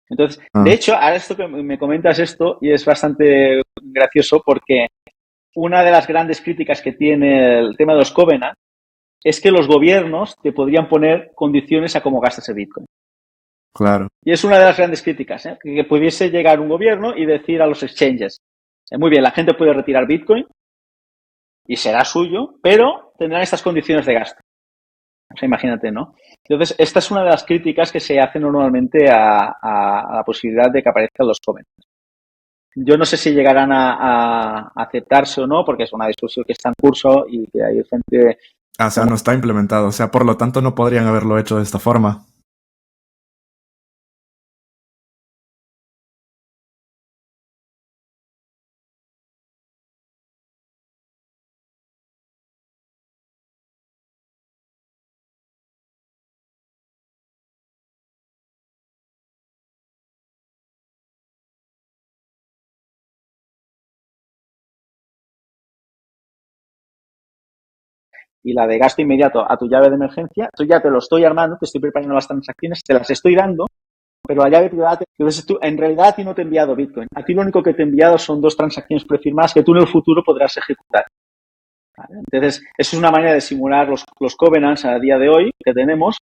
Entonces, de hecho, ahora esto que me comentas esto, y es bastante gracioso porque una de las grandes críticas que tiene el tema de los covenants es que los gobiernos te podrían poner condiciones a cómo gastas el Bitcoin. Claro. Y es una de las grandes críticas, que pudiese llegar un gobierno y decir a los exchanges, muy bien, la gente puede retirar Bitcoin y será suyo, pero tendrán estas condiciones de gasto. O sea, imagínate, ¿no? Entonces, esta es una de las críticas que se hacen normalmente a la posibilidad de que aparezcan los covenants. Yo no sé si llegarán a aceptarse o no, porque es una discusión que está en curso y que hay gente... O sea, no está implementado. O sea, por lo tanto, no podrían haberlo hecho de esta forma. Y la de gasto inmediato a tu llave de emergencia, tú ya te lo estoy armando, te estoy preparando las transacciones, te las estoy dando, pero la llave privada, entonces tú, en realidad a ti no te he enviado Bitcoin. A ti lo único que te he enviado son 2 transacciones prefirmadas que tú en el futuro podrás ejecutar. ¿Vale? Entonces, eso es una manera de simular los covenants a día de hoy que tenemos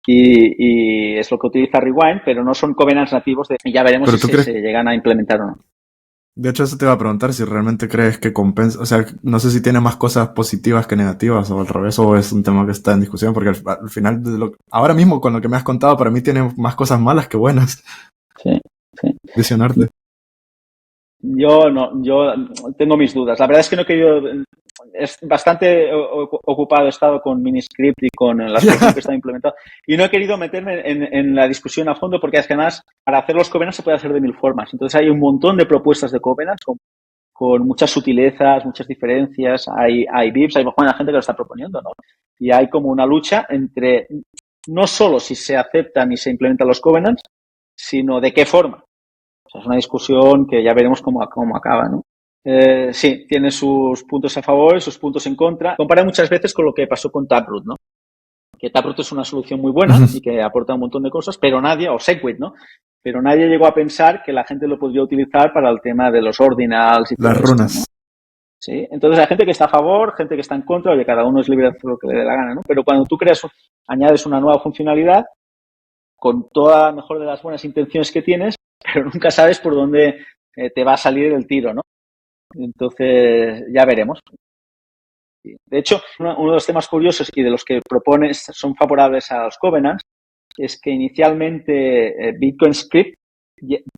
y es lo que utiliza Rewind, pero no son covenants nativos y ya veremos si se llegan a implementar o no. De hecho, eso te iba a preguntar si realmente crees que compensa, o sea, no sé si tiene más cosas positivas que negativas o al revés, o es un tema que está en discusión, porque al final, ahora mismo con lo que me has contado, para mí tiene más cosas malas que buenas. Sí, sí. Visionarte. Yo tengo mis dudas. La verdad es que no he querido, es bastante ocupado he estado con Miniscript y con las cosas que están implementadas y no he querido meterme en la discusión a fondo porque además para hacer los covenants se puede hacer de 1000 formas. Entonces hay un montón de propuestas de covenants con muchas sutilezas, muchas diferencias. Hay VIPs, hay buena gente que lo está proponiendo, ¿no? Y hay como una lucha entre no solo si se aceptan y se implementan los covenants, sino de qué forma. O sea, es una discusión que ya veremos cómo acaba, ¿no? Sí, tiene sus puntos a favor y sus puntos en contra. Compara muchas veces con lo que pasó con Taproot, ¿no? Que Taproot es una solución muy buena y que aporta un montón de cosas, pero nadie, o Segwit, ¿no? Pero nadie llegó a pensar que la gente lo podría utilizar para el tema de los ordinals y todo las runas. Esto, ¿no? Sí, entonces hay gente que está a favor, gente que está en contra, oye, cada uno es libre de hacer lo que le dé la gana, ¿no? Pero cuando tú añades una nueva funcionalidad, con toda la mejor de las buenas intenciones que tienes, pero nunca sabes por dónde te va a salir el tiro, ¿no? Entonces, ya veremos. De hecho, uno de los temas curiosos y de los que propones son favorables a los covenants es que inicialmente Bitcoin Script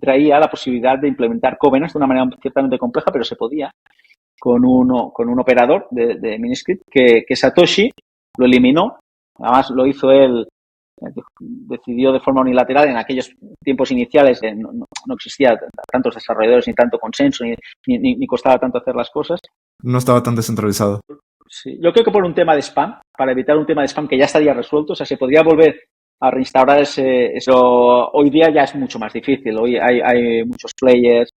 traía la posibilidad de implementar covenants de una manera ciertamente compleja, pero se podía con un operador de Miniscript que Satoshi lo eliminó. Además, lo hizo él, decidió de forma unilateral. En aquellos tiempos iniciales no existía tantos desarrolladores ni tanto consenso ni costaba tanto hacer las cosas. No estaba tan descentralizado. Sí, yo creo que por un tema de spam, para evitar un tema de spam que ya estaría resuelto, o sea, se podría volver a reinstaurar eso. Hoy día ya es mucho más difícil. Hoy hay muchos players,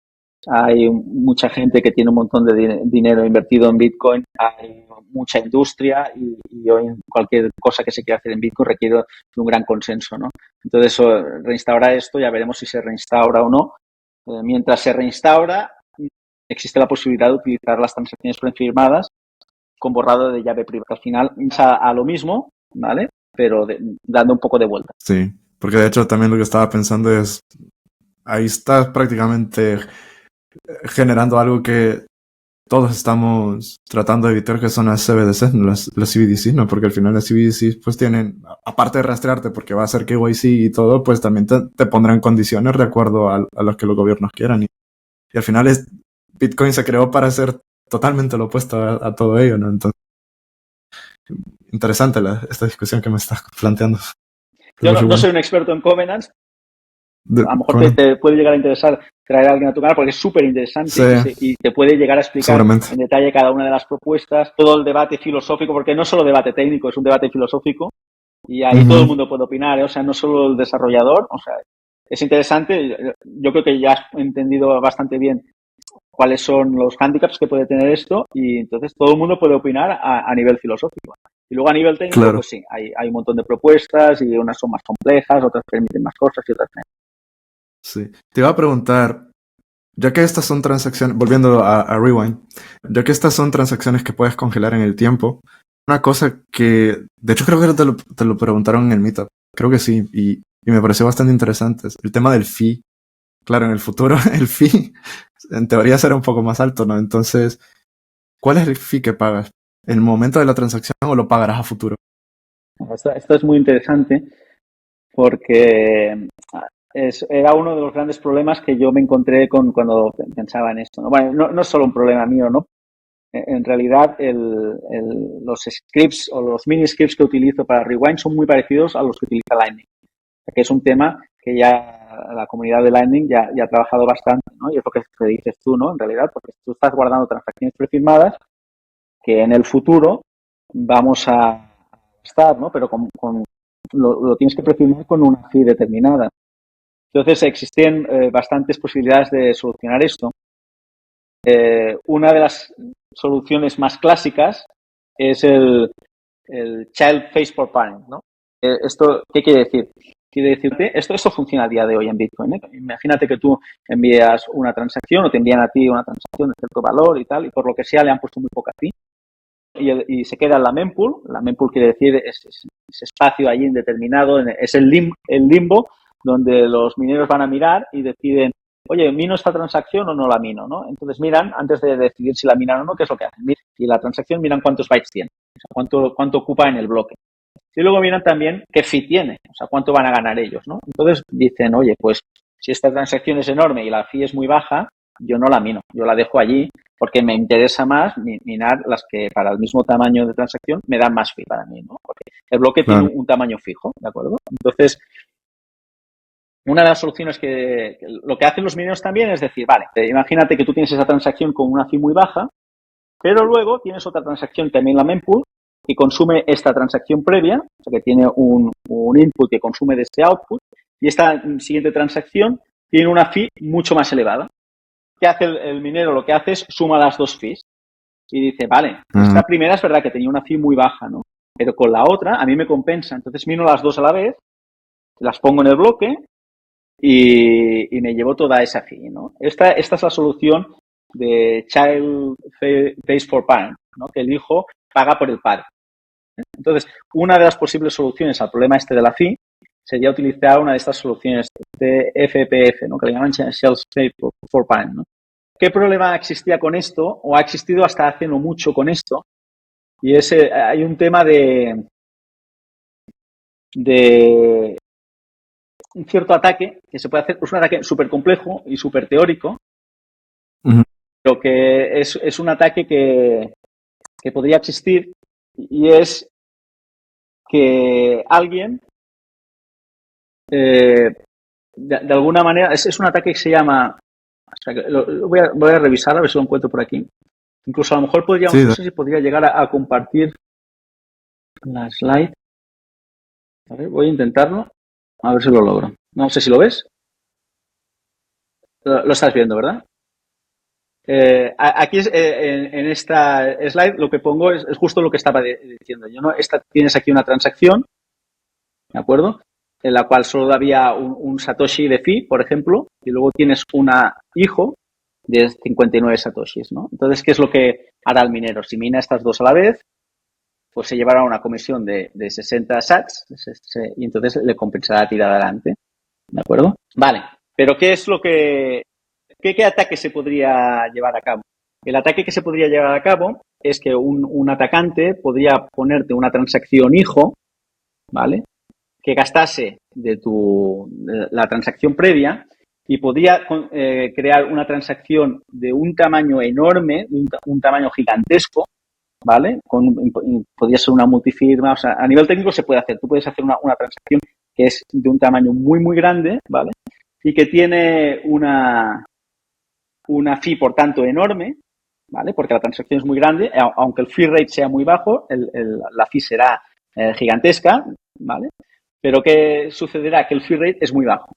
hay mucha gente que tiene un montón de dinero invertido en Bitcoin, hay mucha industria y hoy cualquier cosa que se quiera hacer en Bitcoin requiere de un gran consenso, ¿no? Entonces, reinstaurar esto, ya veremos si se reinstaura o no. Mientras se reinstaura, existe la posibilidad de utilizar las transacciones prefirmadas con borrado de llave privada. Al final es a lo mismo, ¿vale? Pero dando un poco de vuelta. Sí, porque de hecho también lo que estaba pensando es, ahí estás prácticamente generando algo que todos estamos tratando de evitar, que son las CBDC, las CBDC, ¿no? Porque al final las CBDC pues tienen, aparte de rastrearte porque va a ser KYC y todo, pues también te pondrán condiciones de acuerdo a lo que los gobiernos quieran. Y al final Bitcoin se creó para ser totalmente lo opuesto a todo ello, ¿no? Entonces, interesante esta discusión que me estás planteando. Yo no soy un experto en covenants. A lo mejor bueno, te puede llegar a interesar traer a alguien a tu canal porque es súper interesante y te puede llegar a explicar en detalle cada una de las propuestas, todo el debate filosófico, porque no es solo debate técnico, es un debate filosófico y ahí todo el mundo puede opinar, o sea, no solo el desarrollador, o sea, es interesante. Yo creo que ya has entendido bastante bien cuáles son los hándicaps que puede tener esto y entonces todo el mundo puede opinar a nivel filosófico. Y luego a nivel técnico, claro, pues sí, hay un montón de propuestas y unas son más complejas, otras permiten más cosas y otras menos. Sí. Te iba a preguntar, ya que estas son transacciones, volviendo a Rewind, ya que estas son transacciones que puedes congelar en el tiempo, una cosa que, de hecho creo que te lo preguntaron en el Meetup, creo que sí, y me pareció bastante interesante, el tema del fee. Claro, en el futuro el fee en teoría será un poco más alto, ¿no? Entonces, ¿cuál es el fee que pagas? ¿En el momento de la transacción o lo pagarás a futuro? Esto es muy interesante porque era uno de los grandes problemas que yo me encontré cuando pensaba en esto, ¿no? Bueno, no es solo un problema mío, ¿no? En realidad, los scripts o los mini scripts que utilizo para Rewind son muy parecidos a los que utiliza Lightning, que es un tema que ya la comunidad de Lightning ya ha trabajado bastante, ¿no? Y es lo que dices tú, ¿no? En realidad, porque tú estás guardando transacciones prefirmadas que en el futuro vamos a gastar, ¿no? Pero lo tienes que prefirmar con una fee determinada. Entonces, existen bastantes posibilidades de solucionar esto. Una de las soluciones más clásicas es el Child Face for Parent, ¿no? ¿Esto qué quiere decir? Quiere decirte, esto funciona a día de hoy en Bitcoin, ¿eh? Imagínate que tú envías una transacción o te envían a ti una transacción de cierto valor y tal, y por lo que sea le han puesto muy poca fee. Y se queda en la mempool. La mempool quiere decir ese espacio allí indeterminado, es el limbo donde los mineros van a mirar y deciden, oye, ¿mino esta transacción o no la mino? ¿No? Entonces miran, antes de decidir si la minan o no, ¿qué es lo que hacen? Y la transacción miran cuántos bytes tiene, o sea, cuánto ocupa en el bloque. Y luego miran también qué fee tiene, o sea, cuánto van a ganar ellos, ¿no? Entonces dicen, oye, pues si esta transacción es enorme y la fee es muy baja, yo no la mino, yo la dejo allí porque me interesa más minar las que para el mismo tamaño de transacción me dan más fee para mí, ¿no? Porque el bloque tiene un tamaño fijo, ¿de acuerdo? Entonces, una de las soluciones que lo que hacen los mineros también es decir, vale, imagínate que tú tienes esa transacción con una fee muy baja, pero luego tienes otra transacción también en la mempool que consume esta transacción previa, o sea, que tiene un input que consume de este output, y esta siguiente transacción tiene una fee mucho más elevada. ¿Qué hace el minero? Lo que hace es suma las dos fees y dice, vale, esta primera es verdad que tenía una fee muy baja, ¿no? Pero con la otra a mí me compensa. Entonces mino las dos a la vez, las pongo en el bloque y me llevo toda esa fee, ¿no? Esta es la solución de Child Face for Parent, ¿no? Que el hijo paga por el padre. Entonces, una de las posibles soluciones al problema este de la fee sería utilizar una de estas soluciones de FPF, ¿no? Que le llaman Child Face for Parent, ¿no? ¿Qué problema existía con esto? O ha existido hasta hace no mucho con esto. Y es, hay un tema de un cierto ataque que se puede hacer. Es un ataque súper complejo y súper teórico, pero que es un ataque que podría existir, y es que alguien de alguna manera, es un ataque que se llama, o sea, voy a revisar a ver si lo encuentro por aquí. Incluso a lo mejor podríamos, no sé si podría llegar a compartir la slide. A ver, voy a intentarlo, a ver si lo logro. No sé si lo ves. Lo estás viendo, ¿verdad? Aquí en esta slide lo que pongo es justo lo que estaba diciendo yo, ¿no? Tienes aquí una transacción, ¿de acuerdo? En la cual solo había un Satoshi de fee, por ejemplo, y luego tienes una hijo de 59 satoshis, ¿no? Entonces, ¿qué es lo que hará el minero? Si mina estas dos a la vez, pues se llevará una comisión de 60 sats y entonces le compensará tirar adelante. ¿De acuerdo? Vale. Pero ¿qué es lo que... ¿Qué ataque se podría llevar a cabo? El ataque que se podría llevar a cabo es que un atacante podría ponerte una transacción hijo, ¿vale? Que gastase de la transacción previa y podía crear una transacción de un tamaño enorme, un tamaño gigantesco, ¿vale? Podría ser una multifirma, o sea, a nivel técnico se puede hacer. Tú puedes hacer una transacción que es de un tamaño muy, muy grande, ¿vale? Y que tiene una fee, por tanto, enorme, ¿vale? Porque la transacción es muy grande, aunque el fee rate sea muy bajo, la fee será gigantesca, ¿vale? Pero ¿qué sucederá? Que el fee rate es muy bajo,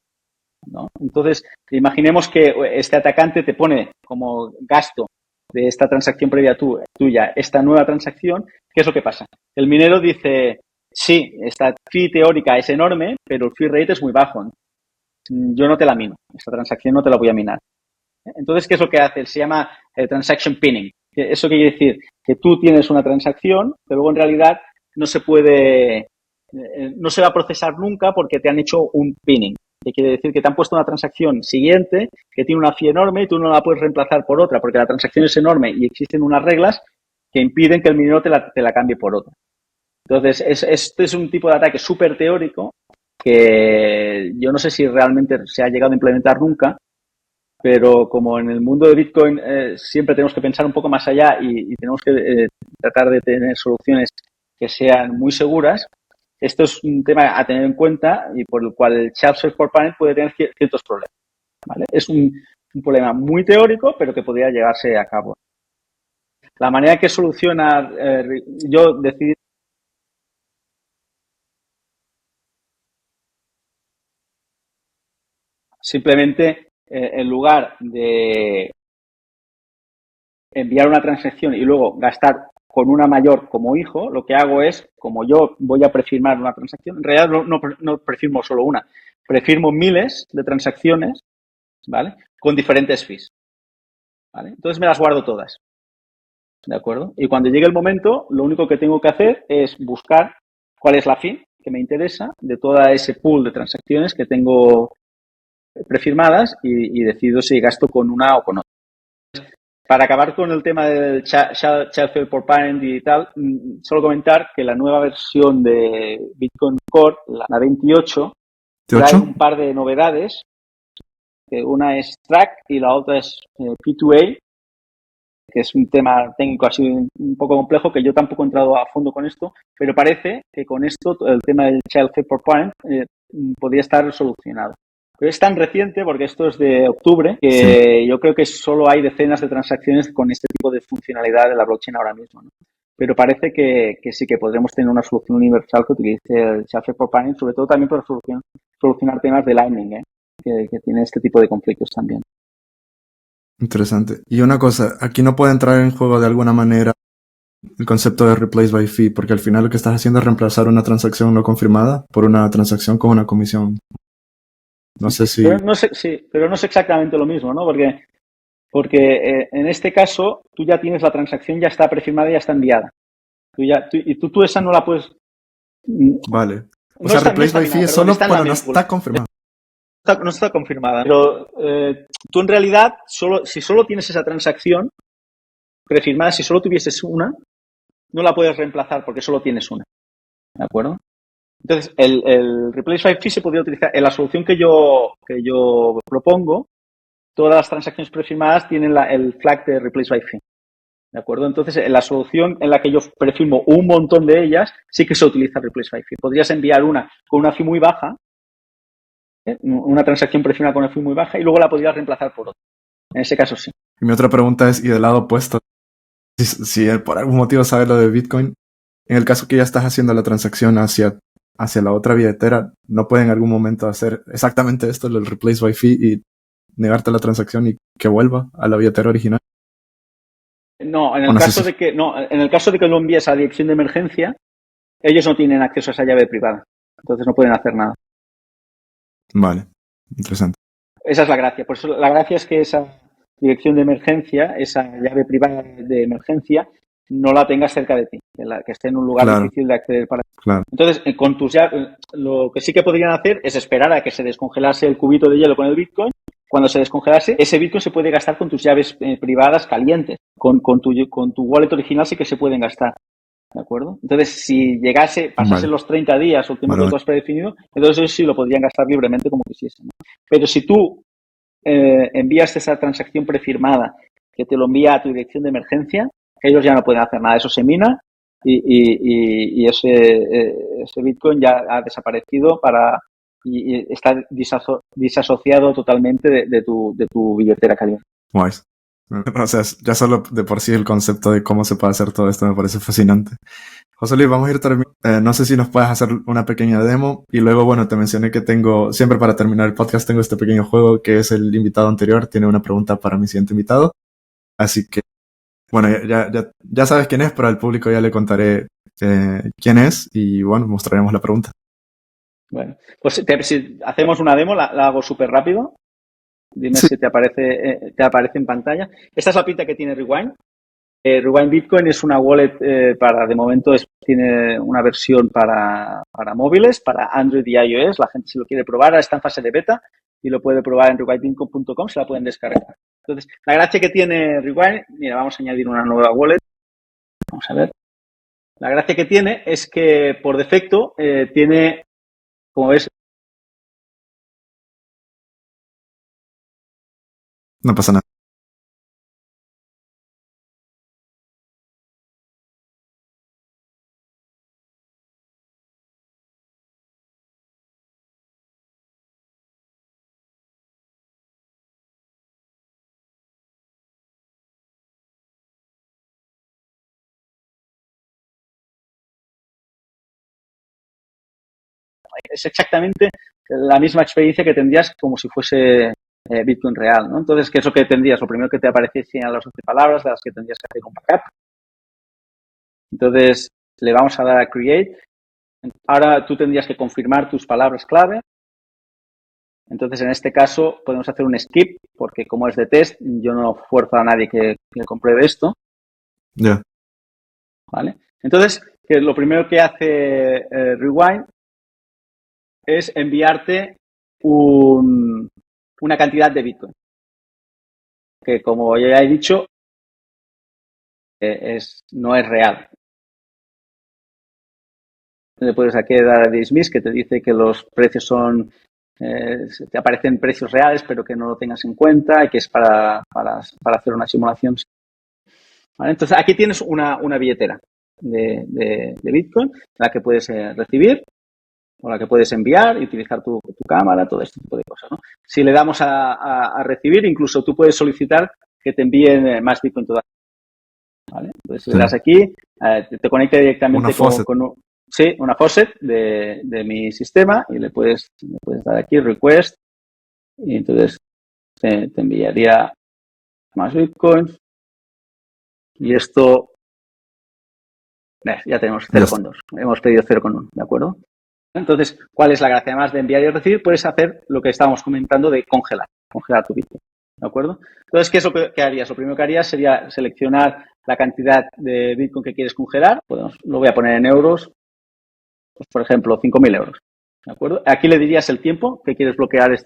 ¿no? Entonces, imaginemos que este atacante te pone como gasto de esta transacción previa tuya esta nueva transacción. ¿Qué es lo que pasa? El minero dice, sí, esta fee teórica es enorme, pero el fee rate es muy bajo. Yo no te la mino, esta transacción no te la voy a minar. Entonces, ¿qué es lo que hace? Se llama transaction pinning. Eso quiere decir que tú tienes una transacción, pero luego en realidad no se va a procesar nunca porque te han hecho un pinning. Que quiere decir que te han puesto una transacción siguiente que tiene una fee enorme y tú no la puedes reemplazar por otra porque la transacción es enorme y existen unas reglas que impiden que el minero te la cambie por otra. Entonces, este es un tipo de ataque súper teórico que yo no sé si realmente se ha llegado a implementar nunca, pero como en el mundo de Bitcoin siempre tenemos que pensar un poco más allá y tenemos que tratar de tener soluciones que sean muy seguras, esto es un tema a tener en cuta y por el cual el Sharp for Parent puede tener ciertos problemas, ¿vale? Es un problema muy teórico, pero que podría llevarse a cabo. La manera que soluciona, yo decidí simplemente, en lugar de enviar una transacción y luego gastar con una mayor como hijo, lo que hago es, como yo voy a prefirmar una transacción, en realidad no prefirmo solo una, prefirmo miles de transacciones, ¿vale? Con diferentes fees, ¿vale? Entonces me las guardo todas, ¿de acuerdo? Y cuando llegue el momento, lo único que tengo que hacer es buscar cuál es la fee que me interesa de toda ese pool de transacciones que tengo prefirmadas y decido si gasto con una o con otra. Para acabar con el tema del Shell for Parent y tal, solo comentar que la nueva versión de Bitcoin Core, la 28, trae un par de novedades. Que una es Track y la otra es P2A, que es un tema técnico así un poco complejo, que yo tampoco he entrado a fondo con esto, pero parece que con esto el tema del Child for Parent podría estar solucionado. Pero es tan reciente, porque esto es de octubre, que sí, yo creo que solo hay decenas de transacciones con este tipo de funcionalidad de la blockchain ahora mismo, ¿no? Pero parece que sí que podremos tener una solución universal que utilice el Child for Parent, sobre todo también para solucionar temas de Lightning, que tiene este tipo de conflictos también. Interesante. Y una cosa, aquí no puede entrar en juego de alguna manera el concepto de replace by fee, porque al final lo que estás haciendo es reemplazar una transacción no confirmada por una transacción con una comisión. No sé si... Pero no sé, sí, pero no es exactamente lo mismo, ¿no? Porque en este caso tú ya tienes la transacción, ya está prefirmada y ya está enviada. Tú esa no la puedes... Vale. O sea, replace by fee es solo cuando no está confirmada. No está confirmada. Pero tú en realidad, si solo tienes esa transacción prefirmada, si solo tuvieses una, no la puedes reemplazar porque solo tienes una. ¿De acuerdo? Entonces, el replace by fee se podría utilizar en la solución que yo propongo. Todas las transacciones prefirmadas tienen el flag de replace by fee. ¿De acuerdo? Entonces, en la solución en la que yo prefirmo un montón de ellas, sí que se utiliza replace by fee. Podrías enviar una con una fee muy baja, una transacción prefirmada con una fee muy baja, y luego la podrías reemplazar por otra. En ese caso, sí. Y mi otra pregunta es, y del lado opuesto, si por algún motivo sabes lo de Bitcoin, en el caso que ya estás haciendo la transacción hacia la otra billetera, ¿no puede en algún momento hacer exactamente esto, el replace by fee, y negarte la transacción y que vuelva a la billetera original? No, en el caso de que lo envíes a la dirección de emergencia, ellos no tienen acceso a esa llave privada. Entonces no pueden hacer nada. Vale, interesante. Esa es la gracia. Por eso la gracia es que esa dirección de emergencia, esa llave privada de emergencia, no la tengas cerca de ti, que esté en un lugar difícil de acceder para ti. Claro. Entonces, con tus llaves, lo que sí que podrían hacer es esperar a que se descongelase el cubito de hielo con el Bitcoin. Cuando se descongelase, ese Bitcoin se puede gastar con tus llaves privadas calientes. Con tu wallet original sí que se pueden gastar. ¿De acuerdo? Entonces, si pasasen los 30 días o el tiempo que tú has predefinido, entonces eso sí lo podrían gastar libremente como quisiesen, ¿no? Pero si tú envías esa transacción prefirmada que te lo envía a tu dirección de emergencia, ellos ya no pueden hacer nada. Eso se mina y ese Bitcoin ya ha desaparecido y está disasociado totalmente de tu billetera caliente. Guay. O sea, ya solo de por sí el concepto de cómo se puede hacer todo esto me parece fascinante. José Luis, vamos a ir terminando. No sé si nos puedes hacer una pequeña demo y luego, bueno, te mencioné que siempre para terminar el podcast tengo este pequeño juego que es el invitado anterior, tiene una pregunta para mi siguiente invitado. Así que, bueno, ya sabes quién es, pero al público ya le contaré quién es y, bueno, mostraremos la pregunta. Bueno, pues si hacemos una demo, la hago súper rápido. Dime si te aparece en pantalla. Esta es la pinta que tiene Rewind. Rewind Bitcoin es una wallet de momento tiene una versión para móviles, para Android y iOS. La gente si lo quiere probar, está en fase de beta y lo puede probar en rewindbitcoin.com, se la pueden descargar. Entonces, la gracia que tiene Rewind, mira, vamos a añadir una nueva wallet. Vamos a ver. La gracia que tiene es que por defecto tiene, como ves, No pasa nada. es exactamente la misma experiencia que tendrías como si fuese Bitcoin real, ¿no? Entonces, ¿qué es lo que tendrías? Lo primero que te aparecían las 11 palabras de las que tendrías que hacer un backup. Entonces, le vamos a dar a Create. Ahora tú tendrías que confirmar tus palabras clave. Entonces, en este caso, podemos hacer un skip, porque como es de test, yo no fuerzo a nadie que compruebe esto. Ya. ¿Vale? Entonces, lo primero que hace Rewind es enviarte una cantidad de Bitcoin, que como ya he dicho, no es real. Le puedes aquí dar a Dismiss, que te dice que los precios te aparecen precios reales, pero que no lo tengas en cuenta y que es para hacer una simulación. ¿Vale? Entonces, aquí tienes una billetera de Bitcoin, la que puedes recibir o la que puedes enviar y utilizar tu cámara, todo este tipo de cosas, ¿no? Si le damos a recibir, incluso tú puedes solicitar que te envíen más Bitcoin todavía. ¿Vale? Entonces, le das aquí, te conecta directamente con una faucet de mi sistema y le puedes dar aquí request y entonces te enviaría más bitcoins y esto ya tenemos 0,2, hemos pedido 0,1, ¿de acuerdo? Entonces, ¿cuál es la gracia? Además de enviar y recibir, puedes hacer lo que estábamos comentando de congelar tu bitcoin, ¿de acuerdo? Entonces, ¿qué es lo que harías? Lo primero que harías sería seleccionar la cantidad de bitcoin que quieres congelar, lo voy a poner en euros, pues, por ejemplo, 5.000 euros, ¿de acuerdo? Aquí le dirías el tiempo que quieres bloquear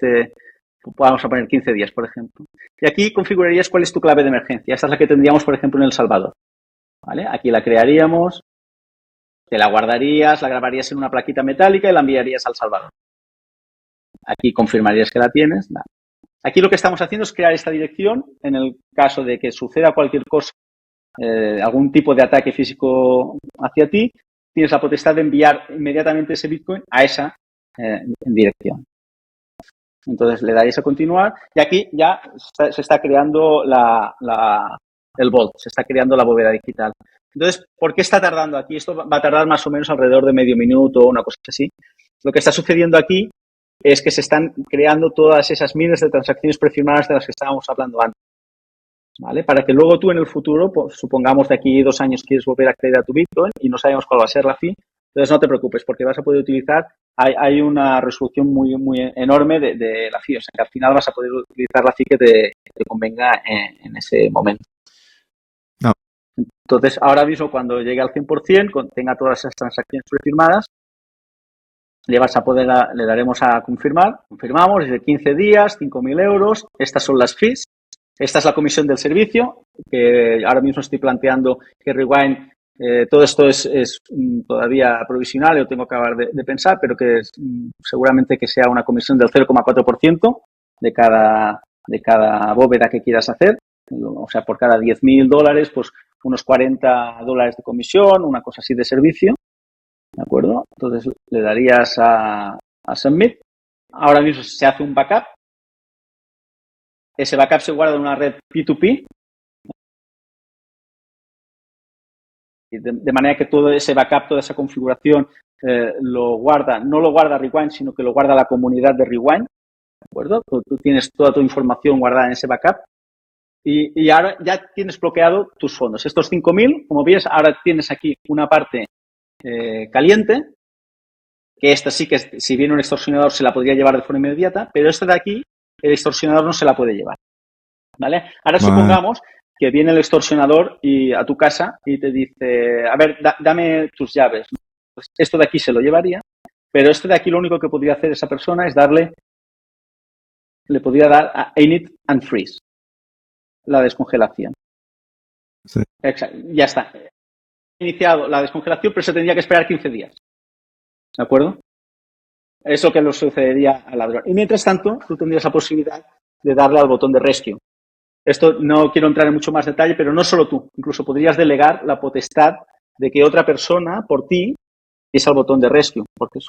vamos a poner 15 días, por ejemplo. Y aquí configurarías cuál es tu clave de emergencia. Esta es la que tendríamos, por ejemplo, en El Salvador, ¿vale? Aquí la crearíamos, te la guardarías, la grabarías en una plaquita metálica y la enviarías a El Salvador. Aquí confirmarías que la tienes. Nada. Aquí lo que estamos haciendo es crear esta dirección en el caso de que suceda cualquier cosa, algún tipo de ataque físico hacia ti, tienes la potestad de enviar inmediatamente ese Bitcoin a esa dirección. Entonces le daréis a continuar y aquí ya se está creando el vault, se está creando la bóveda digital. Entonces, ¿por qué está tardando aquí? Esto va a tardar más o menos alrededor de medio minuto o una cosa así. Lo que está sucediendo aquí es que se están creando todas esas miles de transacciones prefirmadas de las que estábamos hablando antes, ¿vale? Para que luego tú en el futuro, pues, supongamos de aquí 2 años quieres volver a acceder a tu Bitcoin y no sabemos cuál va a ser la fee, entonces no te preocupes porque vas a poder utilizar hay una resolución muy enorme de la FI. O sea, que al final vas a poder utilizar la FI que te convenga en ese momento. No. Entonces, ahora mismo, cuando llegue al 100%, tenga todas esas transacciones prefirmadas, le daremos a confirmar. Confirmamos, es de 15 días, 5.000 euros. Estas son las fees. Esta es la comisión del servicio, que ahora mismo estoy planteando que Rewind, todo esto es todavía provisional, lo tengo que acabar de pensar, pero que seguramente que sea una comisión del 0,4% de cada bóveda que quieras hacer. O sea, por cada $10.000, pues unos $40 de comisión, una cosa así de servicio. ¿De acuerdo? Entonces le darías a Submit. Ahora mismo se hace un backup. Ese backup se guarda en una red P2P. De manera que todo ese backup, toda esa configuración no lo guarda Rewind, sino que lo guarda la comunidad de Rewind. ¿De acuerdo? Tú tienes toda tu información guardada en ese backup. Y ahora ya tienes bloqueado tus fondos. Estos 5.000, como ves, ahora tienes aquí una parte caliente, que esta sí que, si viene un extorsionador, se la podría llevar de forma inmediata, pero esta de aquí, el extorsionador no se la puede llevar. ¿Vale? Ahora supongamos que viene el extorsionador a tu casa y te dice, a ver, dame tus llaves. Pues esto de aquí se lo llevaría, pero esto de aquí lo único que podría hacer esa persona es le podría dar a init and freeze, la descongelación. Sí. Exacto, ya está. Iniciado la descongelación, pero se tendría que esperar 15 días. ¿De acuerdo? Es lo que le sucedería al ladrón. Y mientras tanto, tú tendrías la posibilidad de darle al botón de rescue. Esto no quiero entrar en mucho más detalle, pero no solo tú. Incluso podrías delegar la potestad de que otra persona, por ti, es al botón de rescue. Porque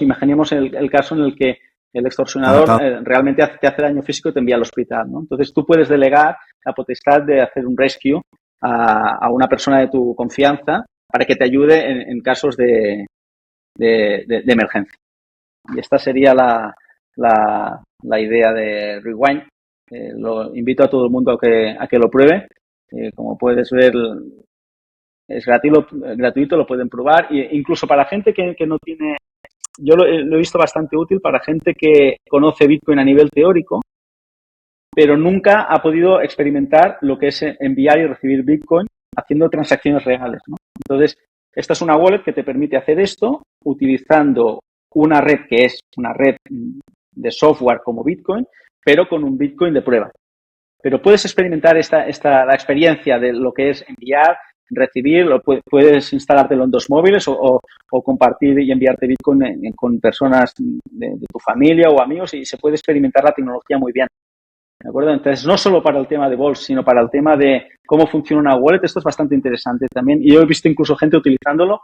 imaginemos el caso en el que el extorsionador realmente te hace daño físico y te envía al hospital, ¿no? Entonces, tú puedes delegar la potestad de hacer un rescue a una persona de tu confianza para que te ayude en casos de emergencia. Y esta sería la idea de Rewind. Lo invito a todo el mundo a que lo pruebe. Como puedes ver, es gratuito, lo pueden probar. E incluso para gente que no tiene... Yo lo he visto bastante útil para gente que conoce Bitcoin a nivel teórico, pero nunca ha podido experimentar lo que es enviar y recibir Bitcoin haciendo transacciones reales, ¿no? Entonces, esta es una wallet que te permite hacer esto utilizando una red que es una red de software como Bitcoin, pero con un Bitcoin de prueba. Pero puedes experimentar la experiencia de lo que es enviar, recibir, puedes instalártelo en 2 móviles o compartir y enviarte Bitcoin con personas de tu familia o amigos, y se puede experimentar la tecnología muy bien. ¿De acuerdo? Entonces, no solo para el tema de Vaults, sino para el tema de cómo funciona una wallet, esto es bastante interesante también. Y yo he visto incluso gente utilizándolo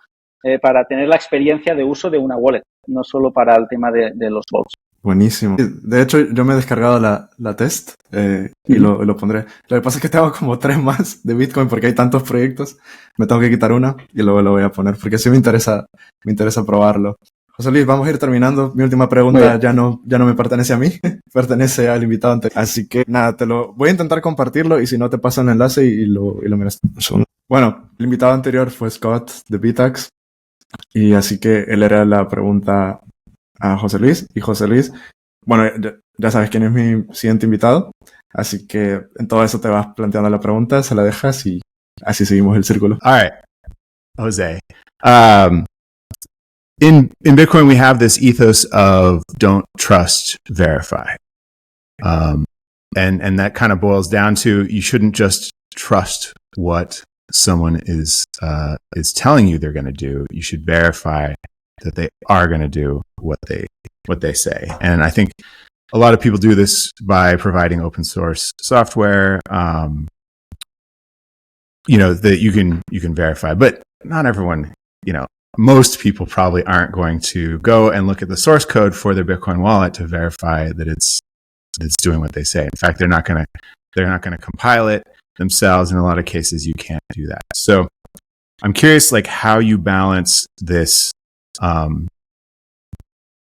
para tener la experiencia de uso de una wallet, no solo para el tema de los Vaults. Buenísimo. De hecho, yo me he descargado la test y lo pondré. Lo que pasa es que tengo como 3 más de Bitcoin porque hay tantos proyectos. Me tengo que quitar una y luego lo voy a poner porque sí me interesa probarlo. José Luis, vamos a ir terminando. Mi última pregunta ya no me pertenece a mí, pertenece al invitado anterior. Así que nada, voy a intentar compartirlo y si no te paso el enlace y lo miras. Bueno, el invitado anterior fue Scott de Bitax y así que él era la pregunta a José Luis. Y José Luis, bueno, ya sabes quién es mi siguiente invitado, así que en todo eso te vas planteando la pregunta, se la dejas y así seguimos el círculo. All right, Jose. In Bitcoin, we have this ethos of don't trust, verify. And that kind of boils down to you shouldn't just trust what someone is telling you they're going to do. You should verify that they are going to do what they say. And I think a lot of people do this by providing open source software, that you can verify, but not everyone, most people probably aren't going to go and look at the source code for their Bitcoin wallet to verify that it's doing what they say. In fact, they're not going to compile it themselves. In a lot of cases, you can't do that. So I'm curious, how you balance this,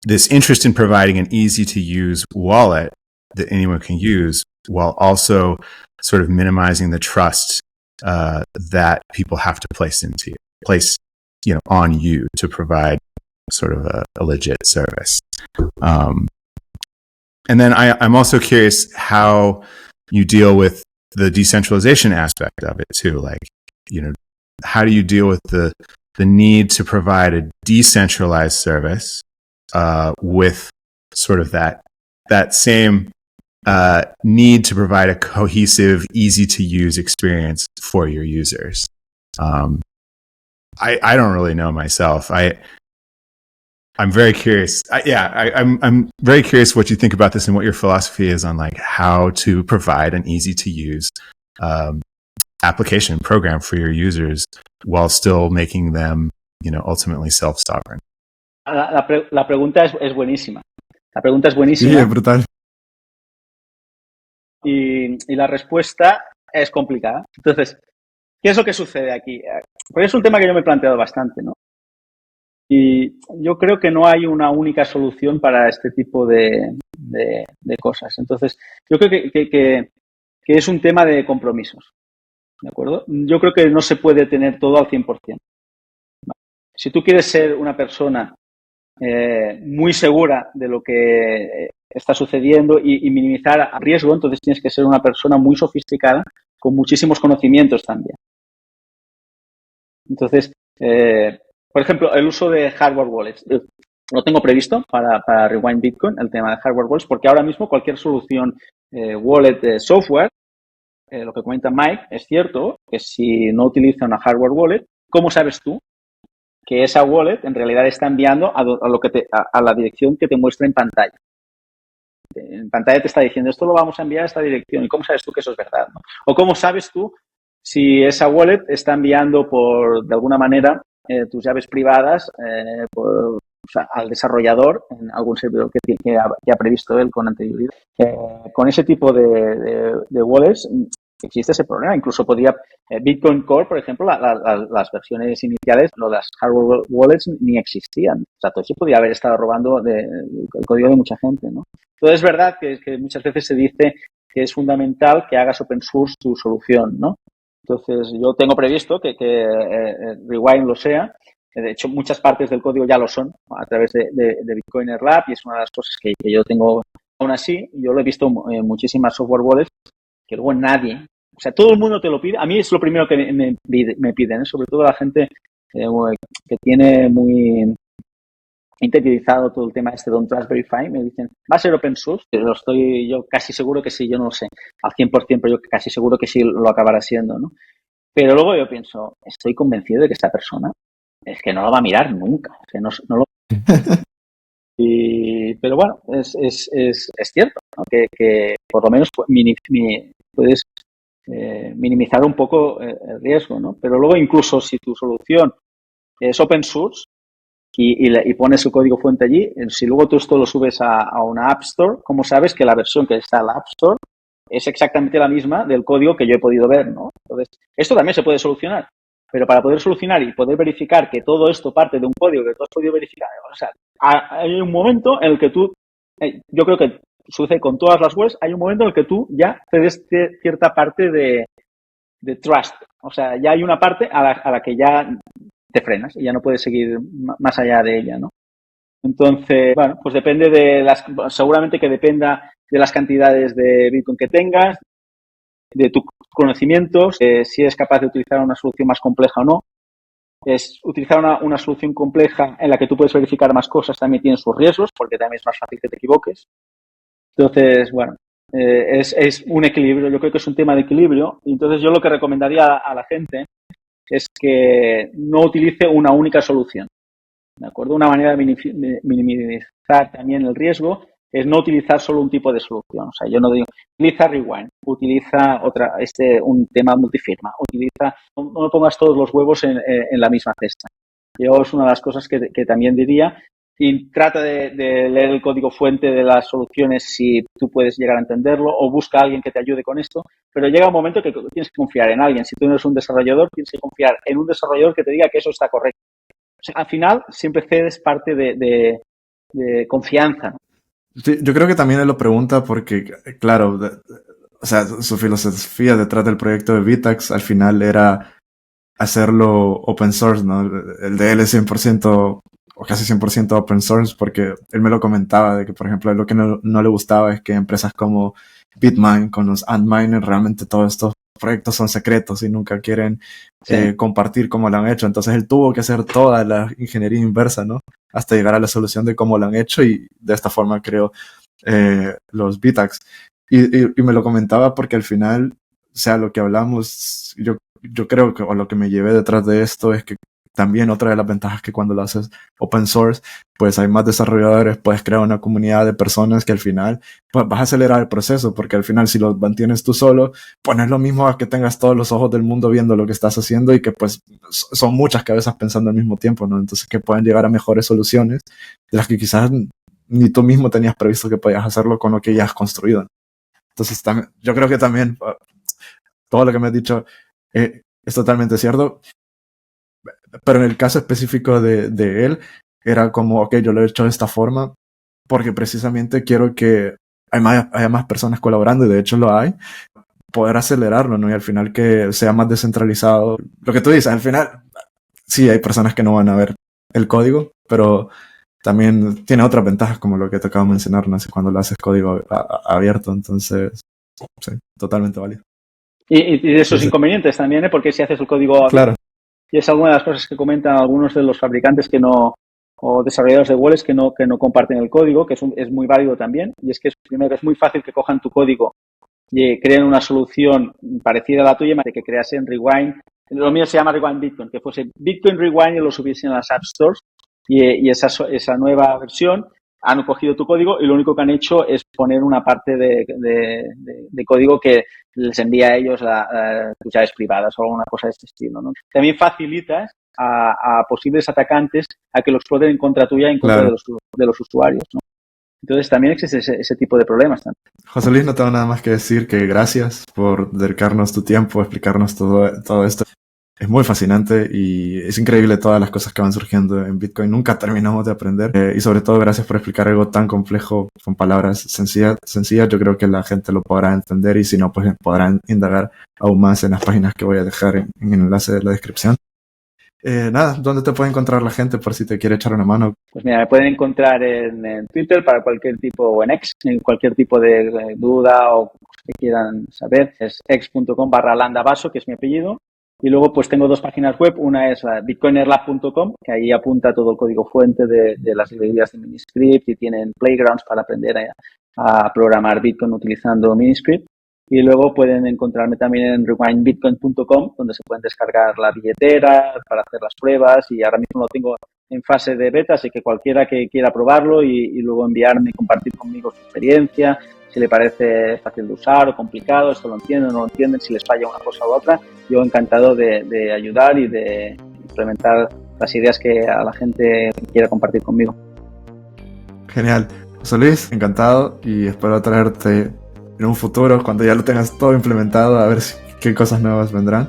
this interest in providing an easy to use wallet that anyone can use while also sort of minimizing the trust, that people have to place on you to provide sort of a legit service. And then I'm also curious how you deal with the decentralization aspect of it too. Like, how do you deal with the need to provide a decentralized service with sort of that same need to provide a cohesive, easy to use experience for your users? I don't really know myself. I'm very curious. I'm very curious what you think about this and what your philosophy is on like how to provide an easy to use application program for your users while still making them, ultimately self-sovereign. La pregunta es buenísima. La pregunta es buenísima. Sí, es brutal. Y la respuesta es complicada. Entonces, ¿qué es lo que sucede aquí? Porque es un tema que yo me he planteado bastante, ¿no? Y yo creo que no hay una única solución para este tipo de cosas. Entonces, yo creo que es un tema de compromisos, ¿de acuerdo? Yo creo que no se puede tener todo al 100%. Si tú quieres ser una persona muy segura de lo que está sucediendo y minimizar el riesgo, entonces tienes que ser una persona muy sofisticada con muchísimos conocimientos también. Entonces, por ejemplo, el uso de hardware wallets. Lo tengo previsto para Rewind Bitcoin, el tema de hardware wallets, porque ahora mismo cualquier solución wallet de software, lo que comenta Mike, es cierto que si no utiliza una hardware wallet, ¿cómo sabes tú que esa wallet en realidad está enviando a la dirección que te muestra en pantalla? En pantalla te está diciendo, esto lo vamos a enviar a esta dirección. ¿Y cómo sabes tú que eso es verdad, ¿no? O cómo sabes tú si esa wallet está enviando de alguna manera tus llaves privadas al desarrollador en algún servidor que ha previsto él con anterioridad. Con ese tipo de wallets existe ese problema. Incluso podría Bitcoin Core, por ejemplo, las versiones iniciales, las hardware wallets ni existían. O sea, todo eso podría haber estado robando el código de mucha gente, ¿no? Entonces es verdad que muchas veces se dice que es fundamental que hagas open source tu solución, ¿no? Entonces yo tengo previsto que Rewind lo sea. De hecho, muchas partes del código ya lo son, ¿no? A través de Bitcoiner Lab, y es una de las cosas que yo tengo. Aún así, yo lo he visto en muchísimas software wallets que luego nadie, o sea, todo el mundo te lo pide. A mí es lo primero que me piden, ¿eh? Sobre todo la gente que tiene muy interiorizado todo el tema Don't Trust Verify, me dicen, ¿va a ser open source? Yo casi seguro que sí, yo no lo sé al 100%, pero yo casi seguro que sí lo acabará siendo, ¿no? Pero luego yo pienso, estoy convencido de que esta persona es que no lo va a mirar nunca, es que no lo... Pero bueno, es cierto, ¿no? Que por lo menos puedes minimizar un poco el riesgo, ¿no? Pero luego incluso si tu solución es open source y pones su código fuente allí, si luego tú esto lo subes a una App Store, ¿cómo sabes que la versión que está en la App Store es exactamente la misma del código que yo he podido ver, ¿no? Entonces, esto también se puede solucionar. Pero para poder solucionar y poder verificar que todo esto parte de un código que tú has podido verificar, o sea, hay un momento en el que tú, yo creo que sucede con todas las webs, hay un momento en el que tú ya cedes cierta parte de trust. O sea, ya hay una parte a la que ya te frenas y ya no puedes seguir más allá de ella, ¿no? Entonces, bueno, pues depende seguramente que dependa de las cantidades de Bitcoin que tengas, de tus conocimientos, si eres capaz de utilizar una solución más compleja o no. Es utilizar una solución compleja en la que tú puedes verificar más cosas, también tiene sus riesgos, porque también es más fácil que te equivoques. Entonces, bueno, es un equilibrio, yo creo que es un tema de equilibrio. Y entonces yo lo que recomendaría a la gente es que no utilice una única solución, ¿de acuerdo? Una manera de minimizar también el riesgo es no utilizar solo un tipo de solución. O sea, yo no digo, utiliza Rewind, utiliza un tema multifirma, no pongas todos los huevos en la misma cesta. Yo es una de las cosas que también diría. Y trata de leer el código fuente de las soluciones si tú puedes llegar a entenderlo, o busca a alguien que te ayude con esto. Pero llega un momento que tienes que confiar en alguien. Si tú no eres un desarrollador, tienes que confiar en un desarrollador que te diga que eso está correcto. O sea, al final siempre cedes parte de confianza, ¿no? Sí, yo creo que también él lo pregunta porque, claro, o sea, su filosofía detrás del proyecto de Vitax al final era hacerlo open source, ¿no? El de él es 100% o casi 100% open source, porque él me lo comentaba, de que, por ejemplo, lo que no le gustaba es que empresas como Bitmain, con los Antminer, realmente todos estos proyectos son secretos y nunca quieren compartir cómo lo han hecho. Entonces él tuvo que hacer toda la ingeniería inversa, ¿no? Hasta llegar a la solución de cómo lo han hecho, y de esta forma creó los Bitacs. Y me lo comentaba porque al final, o sea, lo que hablamos, yo creo que, o lo que me llevé detrás de esto es que también otra de las ventajas que cuando lo haces open source, pues hay más desarrolladores, puedes crear una comunidad de personas que al final pues vas a acelerar el proceso, porque al final si lo mantienes tú solo, pues no es lo mismo a que tengas todos los ojos del mundo viendo lo que estás haciendo, y que pues son muchas cabezas pensando al mismo tiempo, ¿no? Entonces que pueden llegar a mejores soluciones de las que quizás ni tú mismo tenías previsto que podías hacerlo con lo que ya has construido. Entonces también, yo creo que también todo lo que me has dicho es totalmente cierto. Pero en el caso específico de él, era como, ok, yo lo he hecho de esta forma porque precisamente quiero que haya más personas colaborando, y de hecho lo hay, poder acelerarlo, ¿no? Y al final que sea más descentralizado. Lo que tú dices, al final, sí hay personas que no van a ver el código, pero también tiene otras ventajas, como lo que te acabo de mencionar, ¿no? Cuando lo haces código abierto, entonces, sí, totalmente válido. Y de esos inconvenientes también, ¿eh? Porque si haces el código abierto, claro. Y es alguna de las cosas que comentan algunos de los fabricantes o desarrolladores de wallets que no comparten el código, que es muy válido también. Y es que primero es muy fácil que cojan tu código y creen una solución parecida a la tuya, de que creasen Rewind. Lo mío se llama Rewind Bitcoin, que fuese Bitcoin Rewind y lo subiesen a las App Stores. Y esa nueva versión han cogido tu código y lo único que han hecho es poner una parte de código que les envía a ellos a tus llaves privadas o alguna cosa de este estilo, ¿no? También facilitas a posibles atacantes a que lo exploten en contra tuya, en contra de los usuarios, ¿no? Entonces también existe ese tipo de problemas también. José Luis, no tengo nada más que decir que gracias por dedicarnos tu tiempo, explicarnos todo esto. Es muy fascinante y es increíble todas las cosas que van surgiendo en Bitcoin. Nunca terminamos de aprender. Y sobre todo, gracias por explicar algo tan complejo con palabras sencillas. Yo creo que la gente lo podrá entender, y si no, pues podrán indagar aún más en las páginas que voy a dejar en el enlace de la descripción. Nada, ¿dónde te puede encontrar la gente por si te quiere echar una mano? Pues mira, me pueden encontrar en Twitter para cualquier tipo, o en X, en cualquier tipo de duda o que quieran saber. Es x.com/landavaso, que es mi apellido. Y luego pues tengo dos páginas web. Una es la bitcoinerlab.com, que ahí apunta todo el código fuente de las librerías de Miniscript, y tienen playgrounds para aprender a programar Bitcoin utilizando Miniscript. Y luego pueden encontrarme también en rewindbitcoin.com, donde se pueden descargar la billetera para hacer las pruebas, y ahora mismo lo tengo en fase de beta, así que cualquiera que quiera probarlo y luego enviarme y compartir conmigo su experiencia, si le parece fácil de usar o complicado, esto lo entienden o no lo entienden, si les falla una cosa u otra, yo encantado de ayudar y de implementar las ideas que a la gente quiera compartir conmigo. Genial. José Luis, encantado, y espero traerte en un futuro, cuando ya lo tengas todo implementado, a ver qué cosas nuevas vendrán.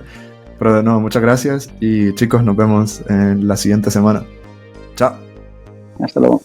Pero de nuevo, muchas gracias, y chicos, nos vemos en la siguiente semana. Chao. Hasta luego.